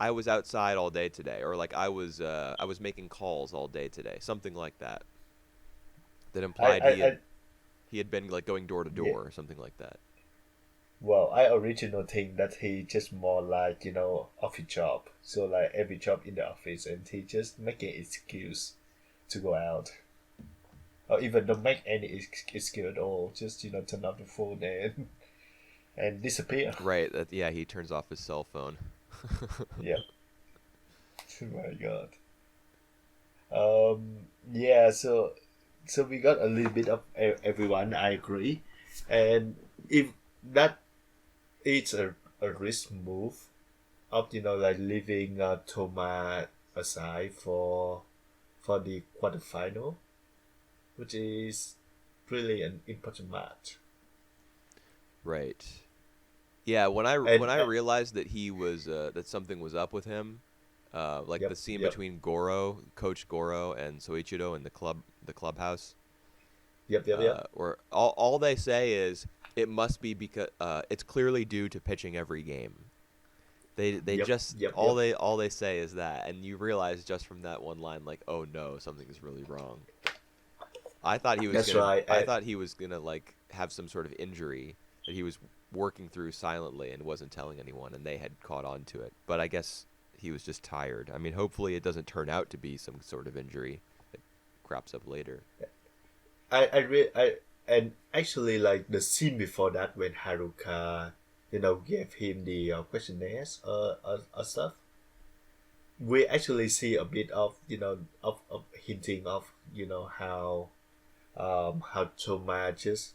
[SPEAKER 1] I was outside all day today, or like I was making calls all day today, something like that. That
[SPEAKER 2] I,
[SPEAKER 1] implied
[SPEAKER 2] I, I
[SPEAKER 1] he had been like going door to
[SPEAKER 2] yeah.
[SPEAKER 1] door or something like that.
[SPEAKER 2] Well, I originally think that he just more like office job. So like every job in the office, and he just making excuse to go out, or even don't make any excuse at all. Just turn off the phone and and disappear.
[SPEAKER 1] Right. That yeah, he turns off his cell phone.
[SPEAKER 2] Yep. Oh my God. Yeah. So we got a little bit of everyone. I agree, and if that it's a risk move of like leaving Toma aside for the quarterfinal, which is really an important match.
[SPEAKER 1] Right. Yeah, when
[SPEAKER 2] And
[SPEAKER 1] I realized that he was that something was up with him, like the
[SPEAKER 2] yep,
[SPEAKER 1] scene
[SPEAKER 2] yep,
[SPEAKER 1] between Coach Goro and Soichiro in the clubhouse,
[SPEAKER 2] yep, yep, yep,
[SPEAKER 1] where all they say is it must be because it's clearly due to pitching every game. They
[SPEAKER 2] yep,
[SPEAKER 1] just
[SPEAKER 2] yep, yep.
[SPEAKER 1] all they say is that, and you realize just from that one line, like, oh no, something is really wrong.
[SPEAKER 2] That's right.
[SPEAKER 1] I thought he was gonna like have some sort of injury that he was working through silently and wasn't telling anyone, and they had caught on to it. But I guess he was just tired. I mean, hopefully it doesn't turn out to be some sort of injury that crops up later.
[SPEAKER 2] I and actually like the scene before that when Haruka, gave him the questionnaires stuff. We actually see a bit of of hinting of how Toma just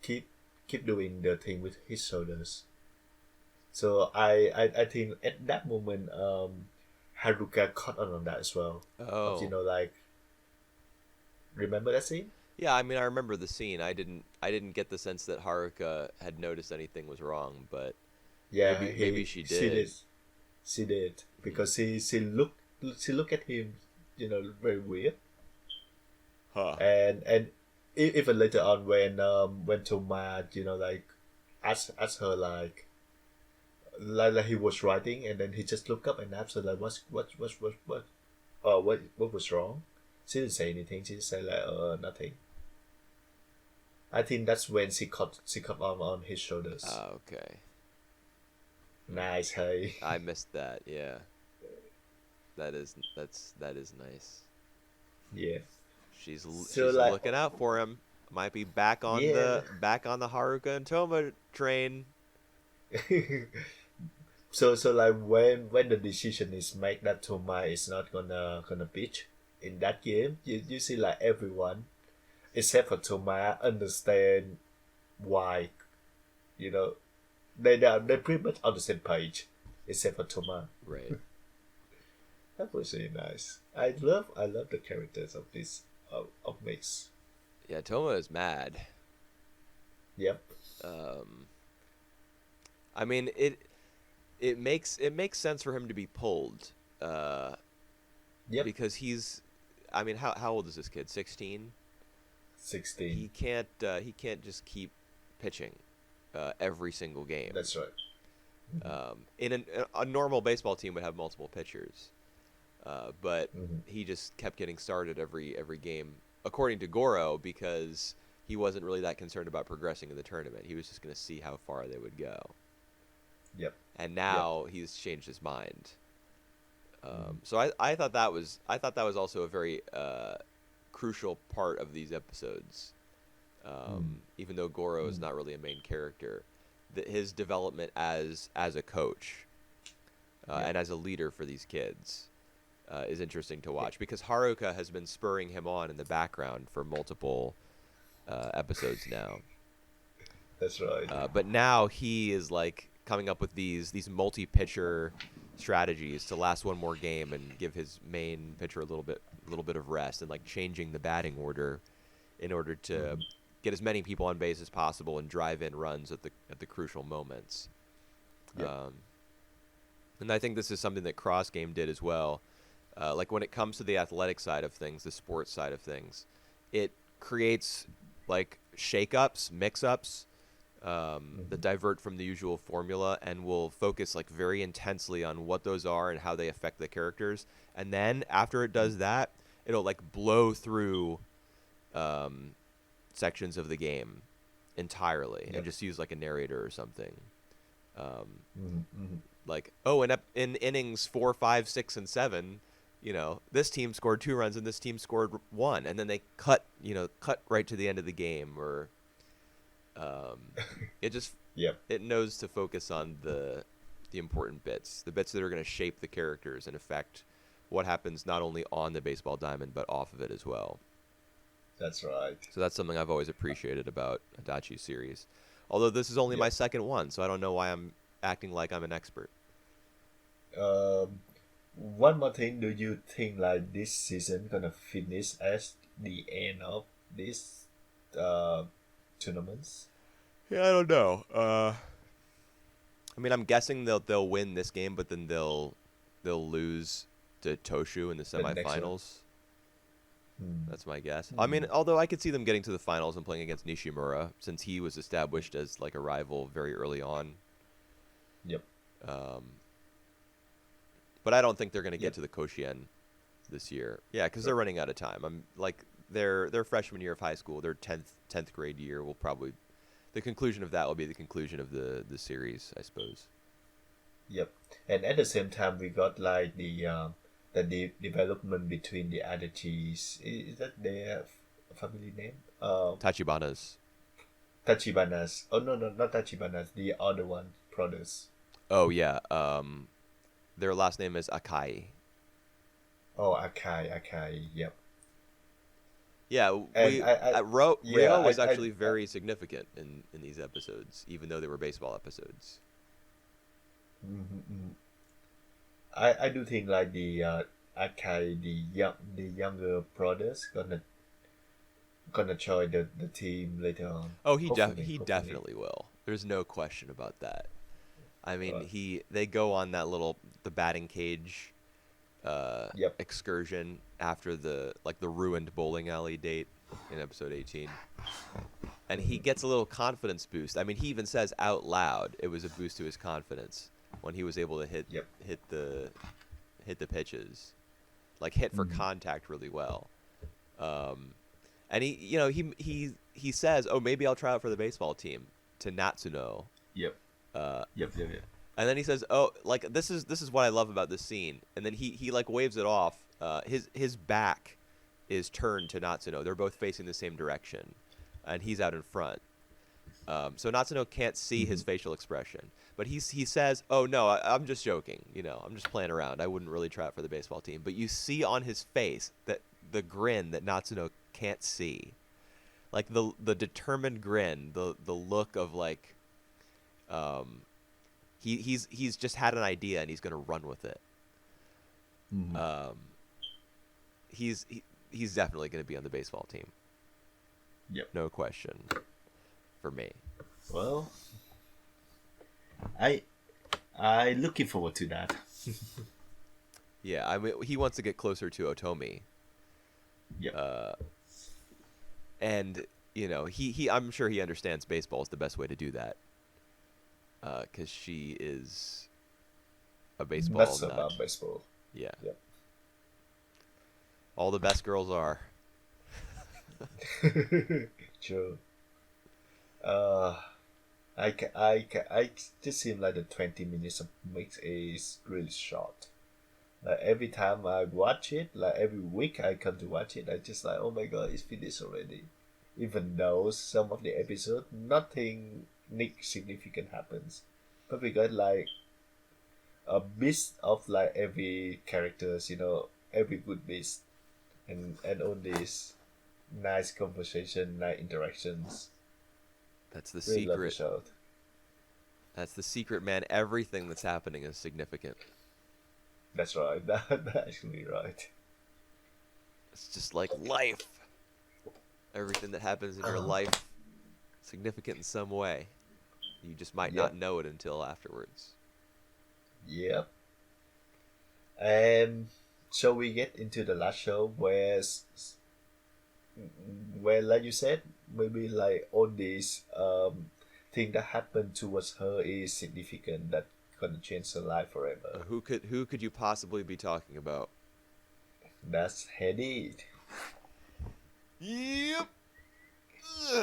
[SPEAKER 2] keep keep doing the thing with his shoulders. So I think at that moment Haruka caught on that as well. Of
[SPEAKER 1] Oh,
[SPEAKER 2] like, remember that scene?
[SPEAKER 1] yeah. I mean, I remember the scene. I didn't get the sense that Haruka had noticed anything was wrong, but
[SPEAKER 2] Yeah,
[SPEAKER 1] maybe
[SPEAKER 2] he
[SPEAKER 1] she
[SPEAKER 2] she
[SPEAKER 1] did.
[SPEAKER 2] did. She did
[SPEAKER 1] Hmm.
[SPEAKER 2] because she looked at him, very weird.
[SPEAKER 1] Huh.
[SPEAKER 2] And even later on when Toma like asked her like like he was writing, and then he just looked up and asked her like, what was wrong? She didn't say anything. She just said like, nothing. I think that's when she caught on his shoulders.
[SPEAKER 1] Okay.
[SPEAKER 2] Nice, hey.
[SPEAKER 1] I missed that. Yeah. That is nice.
[SPEAKER 2] Yeah. So
[SPEAKER 1] She's
[SPEAKER 2] like,
[SPEAKER 1] looking out for him. Might be back on
[SPEAKER 2] yeah.
[SPEAKER 1] the Haruka and Toma train.
[SPEAKER 2] So like when the decision is made that Toma is not gonna pitch in that game, you see like everyone except for Toma understand why, you know, they pretty much on the same page except for Toma.
[SPEAKER 1] Right.
[SPEAKER 2] That was really nice. I love the characters of this of Mix.
[SPEAKER 1] Yeah, Toma is mad.
[SPEAKER 2] Yep.
[SPEAKER 1] I mean it makes sense for him to be pulled.
[SPEAKER 2] Yep.
[SPEAKER 1] Because he's, I mean, how old is this kid? 16.
[SPEAKER 2] 16.
[SPEAKER 1] He can't just keep pitching every single game.
[SPEAKER 2] That's right.
[SPEAKER 1] In a normal baseball team would have multiple pitchers, but
[SPEAKER 2] Mm-hmm.
[SPEAKER 1] he just kept getting started every game, according to Goro, because he wasn't really that concerned about progressing in the tournament. He was just going to see how far they would go.
[SPEAKER 2] Yep.
[SPEAKER 1] And now he's changed his mind. So I thought that was also a very crucial part of these episodes. Even though Goro is not really a main character, his development as a coach and as a leader for these kids is interesting to watch, because Haruka has been spurring him on in the background for multiple episodes now.
[SPEAKER 2] That's right.
[SPEAKER 1] But now he is like coming up with these multi-pitcher strategies to last one more game and give his main pitcher a little bit of rest, and like changing the batting order in order to get as many people on base as possible and drive in runs at the crucial moments.
[SPEAKER 2] Yep.
[SPEAKER 1] And I think this is something that Cross Game did as well. Like when it comes to the athletic side of things, the sports side of things, it creates like shake-ups, mix-ups that divert from the usual formula, and will focus like very intensely on what those are and how they affect the characters. And then after it does that, it'll like blow through sections of the game entirely and just use like a narrator or something. Like, oh, in innings 4, 5, 6, and 7, you know, this team scored 2 runs and this team scored 1, and then they cut right to the end of the game, or it just it knows to focus on the important bits, the bits that are going to shape the characters and affect what happens not only on the baseball diamond but off of it as well.
[SPEAKER 2] That's right.
[SPEAKER 1] So that's something I've always appreciated about Adachi's series. Although this is only my second one, so I don't know why I'm acting like I'm an expert.
[SPEAKER 2] One more thing, do you think like this season gonna finish as the end of this tournaments?
[SPEAKER 1] Yeah, I don't know. I mean, I'm guessing they'll win this game, but then they'll lose to Toshu in the semifinals. That's my guess. I mean, although I could see them getting to the finals and playing against Nishimura, since he was established as like a rival very early on.
[SPEAKER 2] Yep.
[SPEAKER 1] But I don't think they're going to get to the Koshien this year. Yeah, because they're running out of time. I'm like their freshman year of high school, their 10th grade year will probably, the conclusion of that will be the conclusion of the series, I suppose.
[SPEAKER 2] Yep. And at the same time, we got like the development between the Adachi's. Is that their family name?
[SPEAKER 1] Tachibanas.
[SPEAKER 2] Tachibanas. Oh no, not Tachibanas. The other one, brothers.
[SPEAKER 1] Oh yeah. Their last name is Akai.
[SPEAKER 2] Oh, Akai. Yep.
[SPEAKER 1] Yeah, Rio was actually very significant in these episodes, even though they were baseball episodes.
[SPEAKER 2] I do think like the Akai, the younger brothers gonna join the team later on.
[SPEAKER 1] Oh, he definitely will. There's no question about that. I mean, they go on that the batting cage excursion after the ruined bowling alley date in episode 18. And he gets a little confidence boost. I mean, he even says out loud it was a boost to his confidence. when he was able to
[SPEAKER 2] Yep.
[SPEAKER 1] hit the pitches, like hit for
[SPEAKER 2] Mhm.
[SPEAKER 1] contact really well. And he says, "Oh, maybe I'll try out for the baseball team," to Natsuno.
[SPEAKER 2] Yep.
[SPEAKER 1] Uh,
[SPEAKER 2] Yep.
[SPEAKER 1] and then he says, "Oh, like this is what I love about this scene." And then he like waves it off. His back is turned to Natsuno. They're both facing the same direction, and he's out in front. So Natsuno can't see his facial expression, but he says, "Oh no, I'm just joking. I'm just playing around. I wouldn't really try out for the baseball team." But you see on his face that the grin that Natsuno can't see, like the determined grin, the look of like, he's just had an idea and he's gonna run with it.
[SPEAKER 2] Mhm.
[SPEAKER 1] Um, he's definitely gonna be on the baseball team,
[SPEAKER 2] Yep.
[SPEAKER 1] no question, for me.
[SPEAKER 2] Well, I looking forward to that.
[SPEAKER 1] Yeah, I mean, he wants to get closer to Otomi.
[SPEAKER 2] Yep.
[SPEAKER 1] And I'm sure he understands baseball is the best way to do that, because she is a baseball
[SPEAKER 2] That's
[SPEAKER 1] nut.
[SPEAKER 2] about baseball.
[SPEAKER 1] Yeah,
[SPEAKER 2] Yep.
[SPEAKER 1] all the best girls are.
[SPEAKER 2] True. Uh, I just seem like the 20 minutes of mix is really short. Like every time I watch it, like every week I come to watch it, I just like, oh my god, it's finished already. Even though some of the episode nothing significant happens, but we got like a bit of like every characters, every good bit, and all these nice conversation, nice interactions.
[SPEAKER 1] That's the
[SPEAKER 2] Really love the
[SPEAKER 1] secret.
[SPEAKER 2] show.
[SPEAKER 1] That's the secret, man. Everything that's happening is significant.
[SPEAKER 2] That's right. That's actually right.
[SPEAKER 1] It's just like life. Everything that happens in your life, significant in some way. You just might not
[SPEAKER 2] Yep.
[SPEAKER 1] know it until afterwards.
[SPEAKER 2] Yep. And so we get into the last show where like you said, maybe like all these thing that happened towards her is significant that gonna change her life forever.
[SPEAKER 1] Who could you possibly be talking about?
[SPEAKER 2] That's Heidi,
[SPEAKER 1] Yep.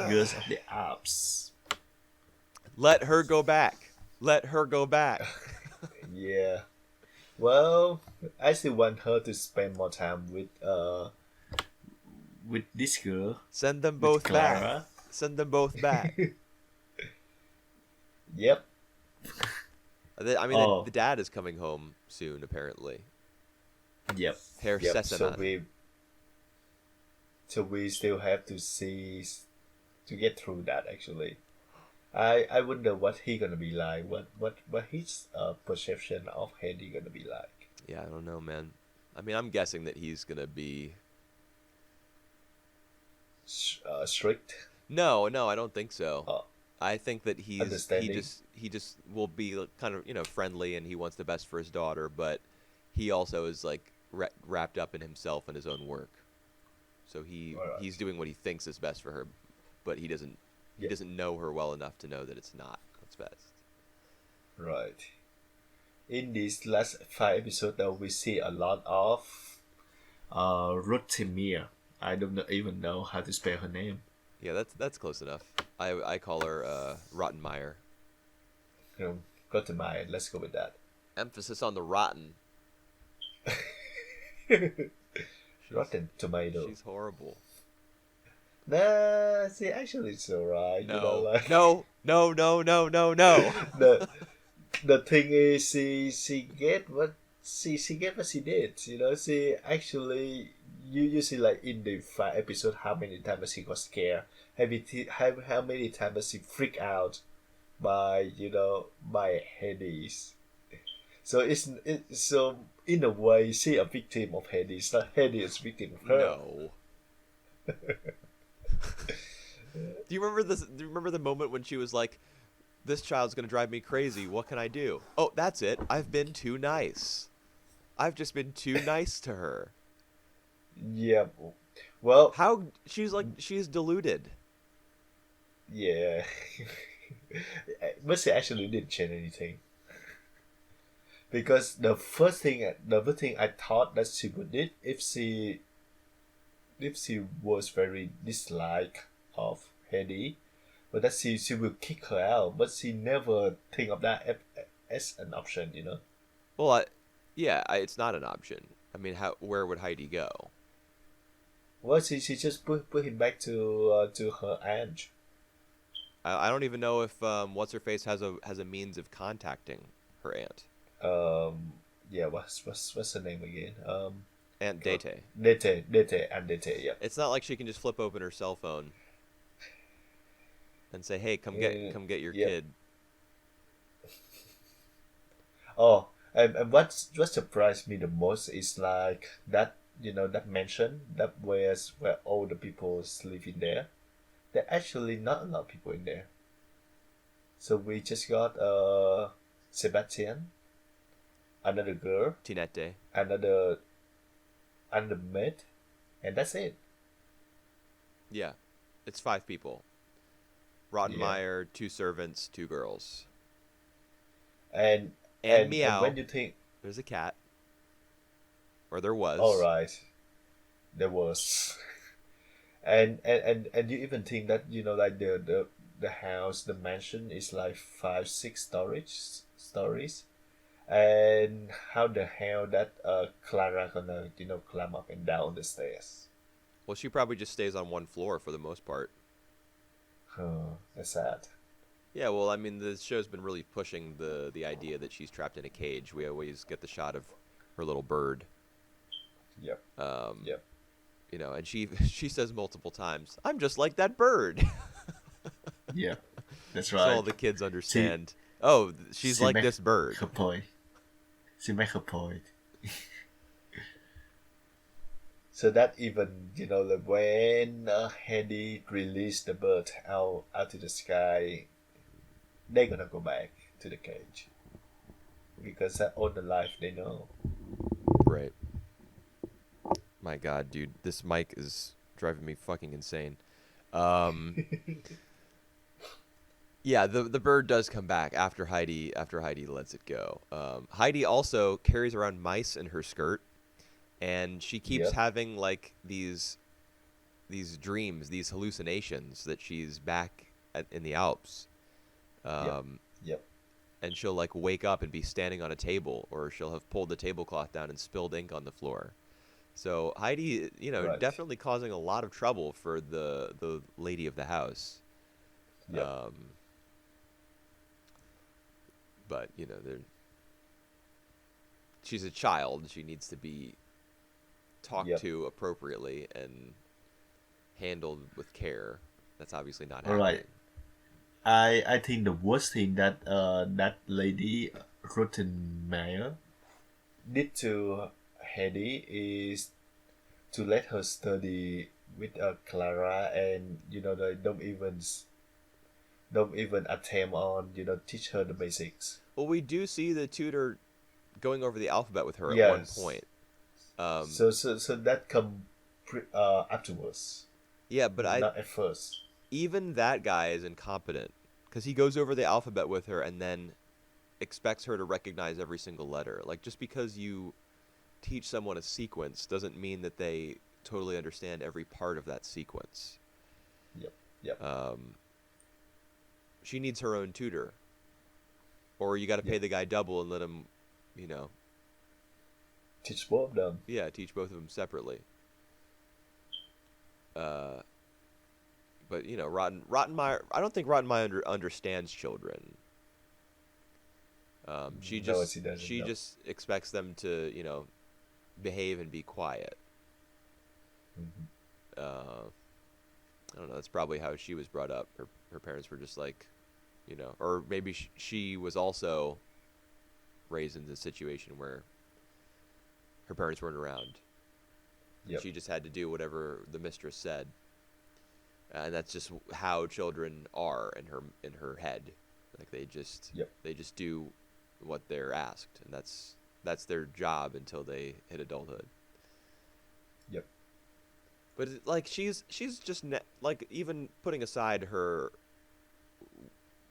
[SPEAKER 2] Girls of the Alps.
[SPEAKER 1] Let her go back. Let her go back.
[SPEAKER 2] Yeah. Well, I still want her to spend more time with this girl,
[SPEAKER 1] Send them
[SPEAKER 2] with
[SPEAKER 1] both back.
[SPEAKER 2] Clara.
[SPEAKER 1] Send them both back.
[SPEAKER 2] Yep.
[SPEAKER 1] I mean,
[SPEAKER 2] Oh.
[SPEAKER 1] the dad is coming home soon, apparently.
[SPEAKER 2] Yep.
[SPEAKER 1] Herr
[SPEAKER 2] Yep.
[SPEAKER 1] Sessemann.
[SPEAKER 2] So we still have to see to get through that actually. I wonder what he gonna be like. What his perception of Heidi gonna be like.
[SPEAKER 1] Yeah, I don't know, man. I mean, I'm guessing that he's gonna be.
[SPEAKER 2] Strict.
[SPEAKER 1] No, I don't think so.
[SPEAKER 2] Oh.
[SPEAKER 1] I think that he
[SPEAKER 2] Understanding.
[SPEAKER 1] just will be kind of friendly, and he wants the best for his daughter, but he also is like wrapped up in himself and his own work. So
[SPEAKER 2] Alright.
[SPEAKER 1] he's doing what he thinks is best for her, but he doesn't know her well enough to know that it's not what's best.
[SPEAKER 2] Right. In these last 5 episodes, though, we see a lot of Rotemir. I don't even know how to spell her name.
[SPEAKER 1] Yeah, that's close enough. I call her Rottenmeier.
[SPEAKER 2] Got to mind. Let's go with that.
[SPEAKER 1] Emphasis on the rotten.
[SPEAKER 2] Rotten tomato.
[SPEAKER 1] She's horrible.
[SPEAKER 2] Nah, see, actually, it's alright.
[SPEAKER 1] No.
[SPEAKER 2] Like,
[SPEAKER 1] No.
[SPEAKER 2] the thing is, she get what she get what she did. She actually you see like in the 5 episode how many times she got scared. How many times she freaked out by by Hades. So so in a way she a victim of Hades. Not Hades is victim of her.
[SPEAKER 1] No. Do you remember this? Do you remember the moment when she was like, "This child's gonna drive me crazy. What can I do?" Oh, that's it. I've been too nice. I've just been too nice to her.
[SPEAKER 2] Yeah. Well,
[SPEAKER 1] How she's deluded.
[SPEAKER 2] yeah. But she actually didn't change anything. because the first thing I thought that she would did if she was very dislike of Heidi, but that she will kick her out. But she never think of that as an option, you know.
[SPEAKER 1] Well, yeah, it's not an option. I mean, where would Heidi go?
[SPEAKER 2] Well, she just put him back to her aunt.
[SPEAKER 1] I don't even know if what's her face has a means of contacting her aunt.
[SPEAKER 2] Um, yeah, what's her name again?
[SPEAKER 1] Aunt
[SPEAKER 2] God,
[SPEAKER 1] Dete.
[SPEAKER 2] Dete. Yeah,
[SPEAKER 1] It's not like she can just flip open her cell phone and say, "Hey,
[SPEAKER 2] yeah,
[SPEAKER 1] come get your
[SPEAKER 2] yeah.
[SPEAKER 1] kid."
[SPEAKER 2] Oh, and what surprised me the most is like that that mansion that where all the people live in there. There actually not a lot of people in there. So we just got Sebastian, another girl,
[SPEAKER 1] Tinette.
[SPEAKER 2] another maid, and that's it.
[SPEAKER 1] Yeah, it's 5 people.
[SPEAKER 2] Yeah,
[SPEAKER 1] Rottenmeier, 2 servants, 2 girls,
[SPEAKER 2] and
[SPEAKER 1] and
[SPEAKER 2] and when
[SPEAKER 1] Meow.
[SPEAKER 2] you think,
[SPEAKER 1] There's a cat, or there
[SPEAKER 2] all
[SPEAKER 1] was.
[SPEAKER 2] right, there was, and you even think that like the house, the mansion is like 5 6 stories, and how the hell that Clara gonna climb up and down the stairs?
[SPEAKER 1] Well, she probably just stays on one floor for the most part.
[SPEAKER 2] That's sad.
[SPEAKER 1] Yeah, well, I mean, the show's been really pushing the idea that she's trapped in a cage. We always get the shot of her little bird.
[SPEAKER 2] Yep,
[SPEAKER 1] Um,
[SPEAKER 2] yep,
[SPEAKER 1] and she says multiple times, "I'm just like that bird."
[SPEAKER 2] yep. That's
[SPEAKER 1] So all
[SPEAKER 2] right.
[SPEAKER 1] the kids
[SPEAKER 2] She
[SPEAKER 1] understand. Oh, she's
[SPEAKER 2] she
[SPEAKER 1] like
[SPEAKER 2] make
[SPEAKER 1] this bird.
[SPEAKER 2] her point. She make her point. So that even like when Heidi released the bird out to the sky, they're gonna go back to the cage because that's all the life they know.
[SPEAKER 1] Right. My God, dude, this mic is driving me fucking insane. Um, yeah, the bird does come back after Heidi lets it go. Heidi also carries around mice in her skirt, and she keeps
[SPEAKER 2] Yep,
[SPEAKER 1] having like these dreams, these hallucinations that she's back in the Alps.
[SPEAKER 2] yep,
[SPEAKER 1] Um,
[SPEAKER 2] yep.
[SPEAKER 1] and she'll like wake up and be standing on a table, or she'll have pulled the tablecloth down and spilled ink on the floor. So Heidi,
[SPEAKER 2] Right.
[SPEAKER 1] definitely causing a lot of trouble for the lady of the house.
[SPEAKER 2] Yep,
[SPEAKER 1] Um, but she's a child. She needs to be talked
[SPEAKER 2] yep.
[SPEAKER 1] to appropriately and handled with care. That's obviously not
[SPEAKER 2] All right.
[SPEAKER 1] happening.
[SPEAKER 2] I think the worst thing that that lady Rottenmeier did to Heidi is to let her study with Clara, and they don't even attempt on teach her the basics.
[SPEAKER 1] Well, we do see the tutor going over the alphabet with her at one
[SPEAKER 2] Yes.
[SPEAKER 1] point. Um,
[SPEAKER 2] So that come afterwards,
[SPEAKER 1] yeah, but
[SPEAKER 2] not at first.
[SPEAKER 1] even that guy is incompetent because he goes over the alphabet with her and then expects her to recognize every single letter. Like, just because you teach someone a sequence doesn't mean that they totally understand every part of that sequence.
[SPEAKER 2] Yep. Yep.
[SPEAKER 1] Um, she needs her own tutor, or you got to pay
[SPEAKER 2] Yep.
[SPEAKER 1] the guy double and let him, you know,
[SPEAKER 2] Teach both of them.
[SPEAKER 1] yeah, teach both of them separately. Uh, but Rottenmeier, I don't think Rottenmeier understands children. She
[SPEAKER 2] No,
[SPEAKER 1] just
[SPEAKER 2] she doesn't
[SPEAKER 1] she
[SPEAKER 2] know.
[SPEAKER 1] just expects them to behave and be quiet.
[SPEAKER 2] Hmm.
[SPEAKER 1] Uh, I don't know. That's probably how she was brought up. Her parents were just like, or maybe she was also raised in a situation where her parents weren't around, and
[SPEAKER 2] Yep.
[SPEAKER 1] she just had to do whatever the mistress said, and that's just how children are in her head. Like
[SPEAKER 2] Yep.
[SPEAKER 1] they just do what they're asked, and that's their job until they hit adulthood.
[SPEAKER 2] Yep.
[SPEAKER 1] But like she's just like, even putting aside her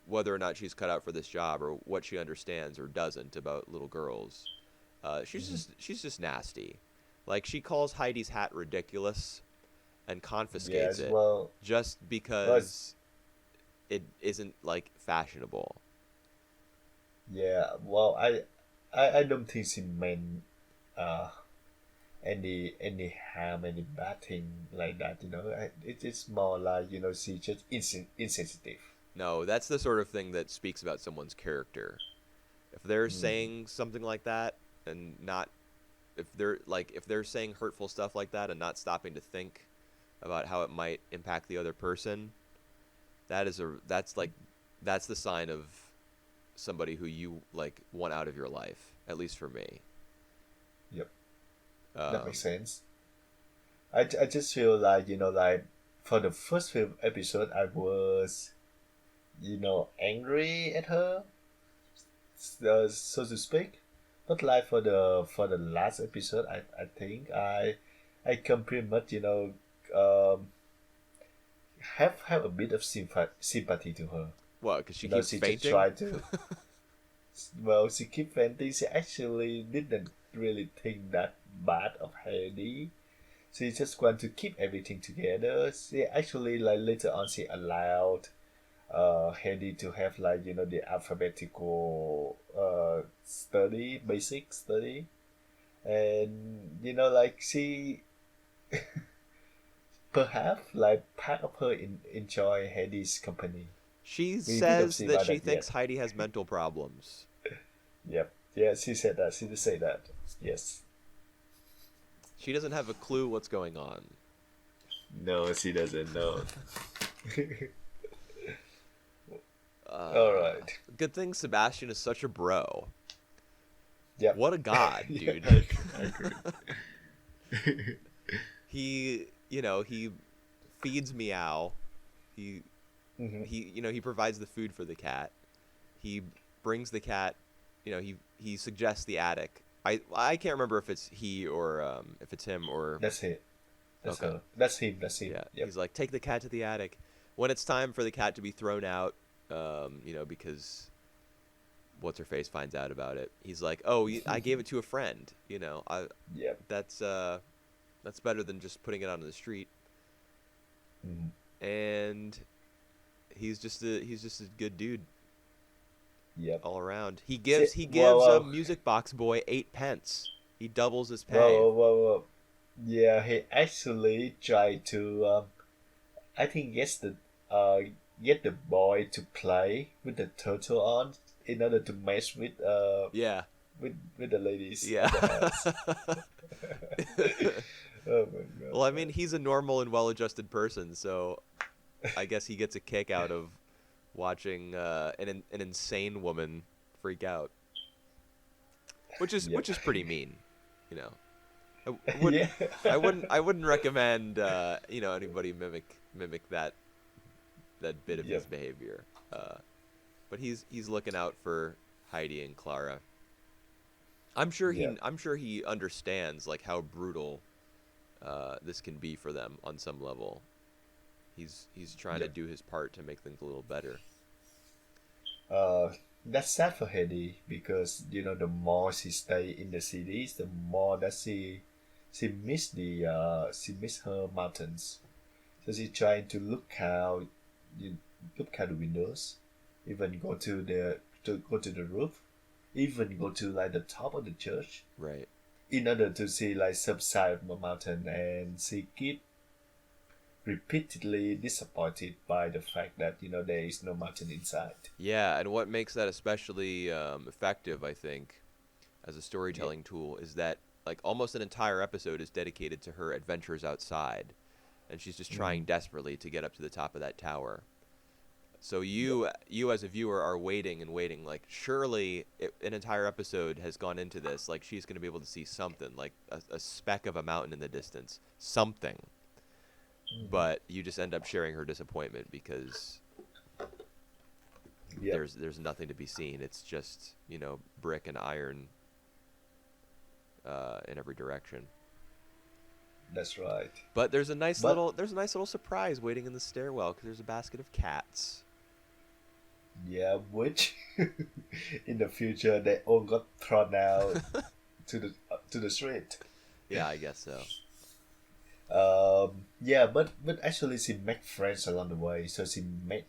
[SPEAKER 1] whether or not she's cut out for this job or what she understands or doesn't about little girls. She's just nasty. Like she calls Heidi's hat ridiculous and confiscates
[SPEAKER 2] Yes,
[SPEAKER 1] it
[SPEAKER 2] well,
[SPEAKER 1] just
[SPEAKER 2] well, it's,
[SPEAKER 1] because it isn't like fashionable.
[SPEAKER 2] yeah, well, I don't think she meant uh any harm, any bad thing like that. It's more like she just insensitive.
[SPEAKER 1] No, that's the sort of thing that speaks about someone's character. If they're
[SPEAKER 2] Mm,
[SPEAKER 1] saying something like that and not if they're saying hurtful stuff like that and not stopping to think about how it might impact the other person, that's the sign of somebody who you like want out of your life, at least for me.
[SPEAKER 2] yep, that
[SPEAKER 1] Um,
[SPEAKER 2] makes sense. I just feel like like for the first few episode I was angry at her, so to speak. But like for the last episode, I think I can pretty much um, have a bit of sympathy to her.
[SPEAKER 1] what? Because she keeps
[SPEAKER 2] She just
[SPEAKER 1] fainting.
[SPEAKER 2] tried to. Well, she keep venting. She actually didn't really think that bad of Heidi. She just want to keep everything together. She actually like later on she allowed Heidi to have like the alphabetical study, basic study, and like she perhaps like part of her enjoy Heidi's company.
[SPEAKER 1] She
[SPEAKER 2] We don't
[SPEAKER 1] says
[SPEAKER 2] see
[SPEAKER 1] that
[SPEAKER 2] about
[SPEAKER 1] she
[SPEAKER 2] that
[SPEAKER 1] thinks
[SPEAKER 2] yet.
[SPEAKER 1] Heidi has mental problems.
[SPEAKER 2] Yep. Yeah, she said that. She did say that. Yes.
[SPEAKER 1] She doesn't have a clue what's going on.
[SPEAKER 2] No, she doesn't know. All
[SPEAKER 1] Uh,
[SPEAKER 2] right.
[SPEAKER 1] Good thing Sebastian is such a bro.
[SPEAKER 2] Yep.
[SPEAKER 1] What a god,
[SPEAKER 2] Yeah,
[SPEAKER 1] dude.
[SPEAKER 2] I agree.
[SPEAKER 1] He feeds Meow. He
[SPEAKER 2] Hmm.
[SPEAKER 1] he provides the food for the cat. He brings the cat, he suggests the attic. I can't remember if it's he or if it's him or
[SPEAKER 2] That's it. That's
[SPEAKER 1] okay.
[SPEAKER 2] her. That's him. That's him.
[SPEAKER 1] Yeah,
[SPEAKER 2] Yep.
[SPEAKER 1] he's like, take the cat to the attic. When it's time for the cat to be thrown out, because what's her face finds out about it. He's like, oh, I gave it to a friend.
[SPEAKER 2] Yep.
[SPEAKER 1] That's better than just putting it out on the street.
[SPEAKER 2] Mhm.
[SPEAKER 1] And he's just a good dude
[SPEAKER 2] Yep.
[SPEAKER 1] all around. He
[SPEAKER 2] See,
[SPEAKER 1] gives he
[SPEAKER 2] well,
[SPEAKER 1] gives a
[SPEAKER 2] well,
[SPEAKER 1] music box boy 8 pence. He doubles his pay.
[SPEAKER 2] well. Yeah, he actually tried to. I think uh, get the boy to play with the turtle on in order to mess
[SPEAKER 1] Yeah,
[SPEAKER 2] with the ladies
[SPEAKER 1] yeah.
[SPEAKER 2] of the house. Oh my god.
[SPEAKER 1] Well, I mean, he's a normal and well-adjusted person, so I guess he gets a kick out of watching an insane woman freak out, which is
[SPEAKER 2] Yep.
[SPEAKER 1] which is pretty mean, you know. I wouldn't
[SPEAKER 2] Yeah.
[SPEAKER 1] I wouldn't recommend anybody mimic that bit of his
[SPEAKER 2] Yep.
[SPEAKER 1] behavior. But he's looking out for Heidi and Clara.
[SPEAKER 2] Yep.
[SPEAKER 1] I'm sure he understands like how brutal this can be for them on some level. He's trying to
[SPEAKER 2] Yep.
[SPEAKER 1] do his part to make things a little better.
[SPEAKER 2] Uh, that's sad for Heidi because the more she stay in the cities, the more that she miss her mountains. So she trying to you look out the windows, even go to the roof, even go to like the top of the church
[SPEAKER 1] Right.
[SPEAKER 2] in order to see like some side of the mountain, and she keep repeatedly disappointed by the fact that there is no mountain inside.
[SPEAKER 1] Yeah, and what makes that especially effective, I think, as a
[SPEAKER 2] Yeah.
[SPEAKER 1] storytelling tool, is that like almost an entire episode is dedicated to her adventures outside, and she's just trying
[SPEAKER 2] Mm.
[SPEAKER 1] desperately to get up to the top of that tower. So
[SPEAKER 2] Yep.
[SPEAKER 1] you as a viewer are waiting and waiting. Like surely an entire episode has gone into this. Like she's going to be able to see something, like a speck of a mountain in the distance, something.
[SPEAKER 2] Mhm.
[SPEAKER 1] But you just end up sharing her disappointment because
[SPEAKER 2] Yep.
[SPEAKER 1] there's nothing to be seen. It's just brick and iron in every direction.
[SPEAKER 2] That's right.
[SPEAKER 1] But
[SPEAKER 2] But
[SPEAKER 1] there's a nice little surprise waiting in the stairwell because there's a basket of cats.
[SPEAKER 2] Yeah, which in the future they all got thrown out to the street.
[SPEAKER 1] Yeah, I guess so.
[SPEAKER 2] Yeah, but actually she made friends along the way. So she met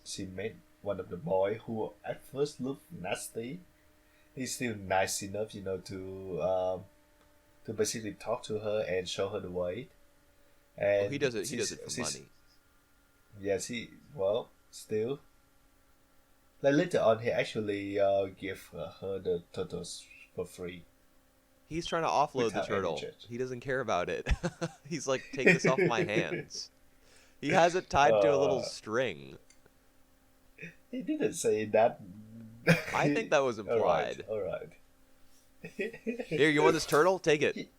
[SPEAKER 2] one of the boy who at first looked nasty. He's still nice enough, to basically talk to her and show her the way.
[SPEAKER 1] Well, he
[SPEAKER 2] And
[SPEAKER 1] does it. He does it for
[SPEAKER 2] she's
[SPEAKER 1] money.
[SPEAKER 2] yeah, she well still like later on he actually gave her the turtles for free
[SPEAKER 1] He's trying to offload the
[SPEAKER 2] without any
[SPEAKER 1] turtle.
[SPEAKER 2] charge.
[SPEAKER 1] He doesn't care about it. He's like, take this off my hands. He has it tied to a little
[SPEAKER 2] uh,
[SPEAKER 1] string.
[SPEAKER 2] he didn't say that.
[SPEAKER 1] I think that was
[SPEAKER 2] All right,
[SPEAKER 1] implied.
[SPEAKER 2] all right.
[SPEAKER 1] Here, you want this turtle? Take it.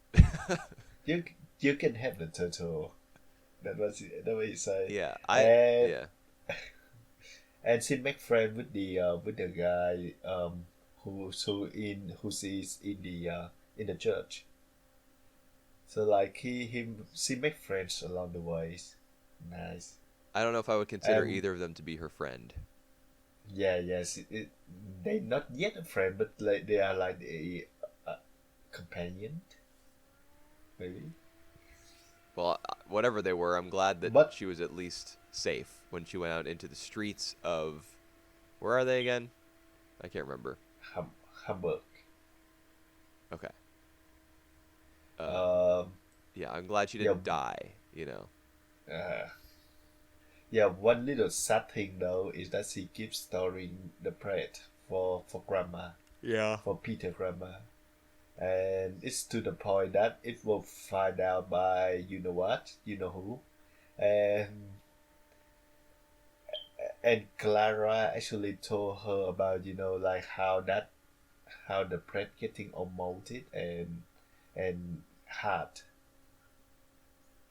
[SPEAKER 2] you you can have the turtle. That what he said.
[SPEAKER 1] Yeah,
[SPEAKER 2] And
[SPEAKER 1] yeah.
[SPEAKER 2] and she make friend with the guy who's in the church. So like she make friends along the ways. Nice.
[SPEAKER 1] I don't know if I would consider
[SPEAKER 2] Um
[SPEAKER 1] either of them to be her friend.
[SPEAKER 2] yeah, yes. They not yet a friend, but like they are like a companion maybe.
[SPEAKER 1] Well, whatever they were, I'm glad that
[SPEAKER 2] But
[SPEAKER 1] she was at least safe when she went out into the streets of. Where are they again? I can't remember.
[SPEAKER 2] Hum- Hamburg.
[SPEAKER 1] Okay. Um,
[SPEAKER 2] Um
[SPEAKER 1] yeah, I'm glad she
[SPEAKER 2] yeah,
[SPEAKER 1] didn't die. You know.
[SPEAKER 2] uh, yeah. One little sad thing though is that she keeps storing the bread for grandma,
[SPEAKER 1] Yeah.
[SPEAKER 2] for Peter grandma, and it's to the point that it will find out by you know what, you know who, and Clara actually told her about like how the bread getting all molded and hard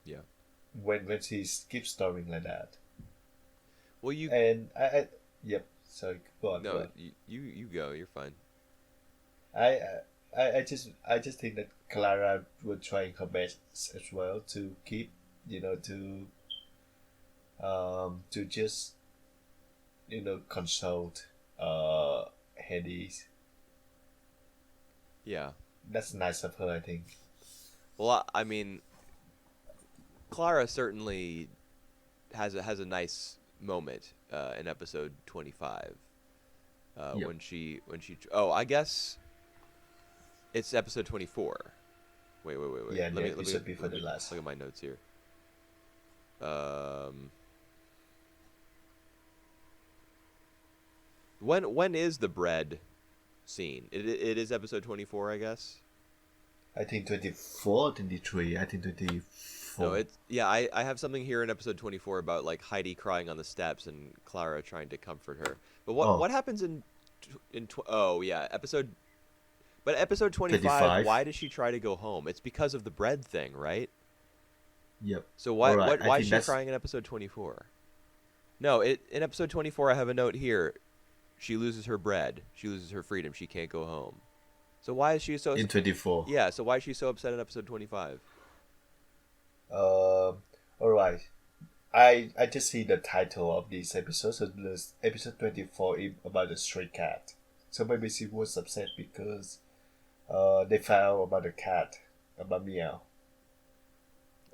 [SPEAKER 1] Yeah.
[SPEAKER 2] when she keeps storing like that.
[SPEAKER 1] Well, you.
[SPEAKER 2] And I yep. Sorry, go on. Go
[SPEAKER 1] No,
[SPEAKER 2] on.
[SPEAKER 1] you go. You're fine.
[SPEAKER 2] I, I just think that Clara was trying her best as well to keep to just consult Heidi.
[SPEAKER 1] Yeah.
[SPEAKER 2] That's nice of her, I think.
[SPEAKER 1] Well, I mean, Clara certainly has a nice moment in episode 25
[SPEAKER 2] Yep.
[SPEAKER 1] when she. Oh, I guess it's episode 24. Wait.
[SPEAKER 2] Yeah, the
[SPEAKER 1] Let
[SPEAKER 2] episode
[SPEAKER 1] me
[SPEAKER 2] before
[SPEAKER 1] let
[SPEAKER 2] the
[SPEAKER 1] me
[SPEAKER 2] last.
[SPEAKER 1] look at my notes here. Um, when is the bread scene? It is episode 24, I guess.
[SPEAKER 2] I think 24, 23. I think 24.
[SPEAKER 1] No, it's yeah. I have something here in episode 24 about like Heidi crying on the steps and Clara trying to comfort her. But
[SPEAKER 2] Oh,
[SPEAKER 1] what happens oh yeah, episode 25,
[SPEAKER 2] 25.
[SPEAKER 1] why does she try to go home? It's because of the bread thing, right?
[SPEAKER 2] Yep.
[SPEAKER 1] So
[SPEAKER 2] All right. I
[SPEAKER 1] why is
[SPEAKER 2] think
[SPEAKER 1] she
[SPEAKER 2] that's
[SPEAKER 1] crying in episode 24? No, in episode 24 I have a note here. She loses her bread. She loses her freedom. She can't go home. So why is she so
[SPEAKER 2] in 24.
[SPEAKER 1] yeah, so why is she so upset in episode 25?
[SPEAKER 2] All right. I just see the title of this episode. So this episode 24 is about the stray cat. So maybe she was upset because they found about the cat, about Meow,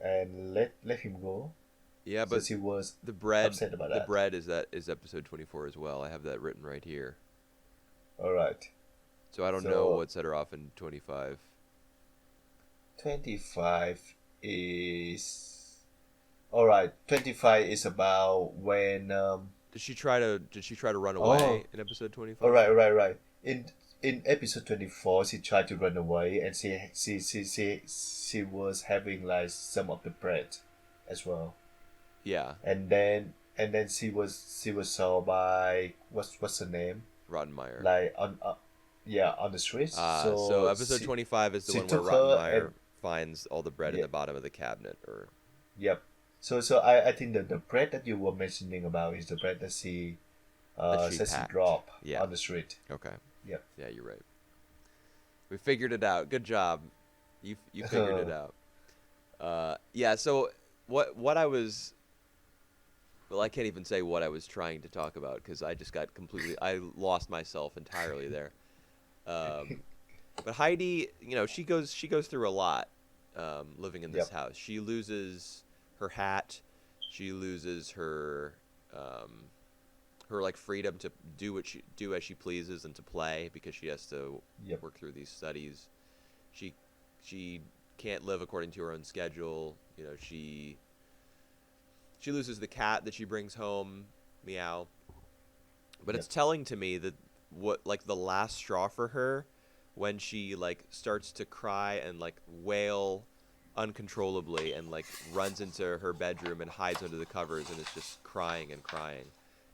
[SPEAKER 2] and let him go.
[SPEAKER 1] Yeah,
[SPEAKER 2] So
[SPEAKER 1] but
[SPEAKER 2] she was
[SPEAKER 1] the bread
[SPEAKER 2] upset about
[SPEAKER 1] the
[SPEAKER 2] that.
[SPEAKER 1] bread is episode 24 as well. I have that written right here.
[SPEAKER 2] All right.
[SPEAKER 1] So I don't know
[SPEAKER 2] So
[SPEAKER 1] what set her off in 25.
[SPEAKER 2] 25 is all right. 25 is about when
[SPEAKER 1] Did she try to run
[SPEAKER 2] oh
[SPEAKER 1] away in episode 25?
[SPEAKER 2] all right, right. In episode 24, she tried to run away, and she was having like some of the bread as well.
[SPEAKER 1] Yeah,
[SPEAKER 2] And then she was saw by what's her name,
[SPEAKER 1] Rottenmeier.
[SPEAKER 2] like on yeah, on the streets.
[SPEAKER 1] So
[SPEAKER 2] So
[SPEAKER 1] episode 25 is the
[SPEAKER 2] she
[SPEAKER 1] one where
[SPEAKER 2] took her
[SPEAKER 1] Rottenmeier
[SPEAKER 2] and
[SPEAKER 1] finds all the bread in
[SPEAKER 2] yeah,
[SPEAKER 1] the bottom of the cabinet or
[SPEAKER 2] yep. So I think that the bread that you were mentioning about is the bread that she
[SPEAKER 1] that she
[SPEAKER 2] says she
[SPEAKER 1] packed.
[SPEAKER 2] dropped
[SPEAKER 1] Yeah.
[SPEAKER 2] on the street.
[SPEAKER 1] Okay.
[SPEAKER 2] Yep.
[SPEAKER 1] Yeah, you're right. We figured it out. Good job. You figured it out. Yeah, so what I was Well, I can't even say what I was trying to talk about because I just got completely. I lost myself entirely there. Um, but Heidi, she goes through a lot living in this
[SPEAKER 2] Yep.
[SPEAKER 1] house. She loses her hat. She loses um, her like freedom to do as she pleases and to play because she has to
[SPEAKER 2] Yep.
[SPEAKER 1] work through these studies. She she can't live according to her own schedule. She loses the cat that she brings home, Meow. But it's
[SPEAKER 2] Yep.
[SPEAKER 1] telling to me that what like the last straw for her when she like starts to cry and like wail uncontrollably and like runs into her bedroom and hides under the covers and is just crying and crying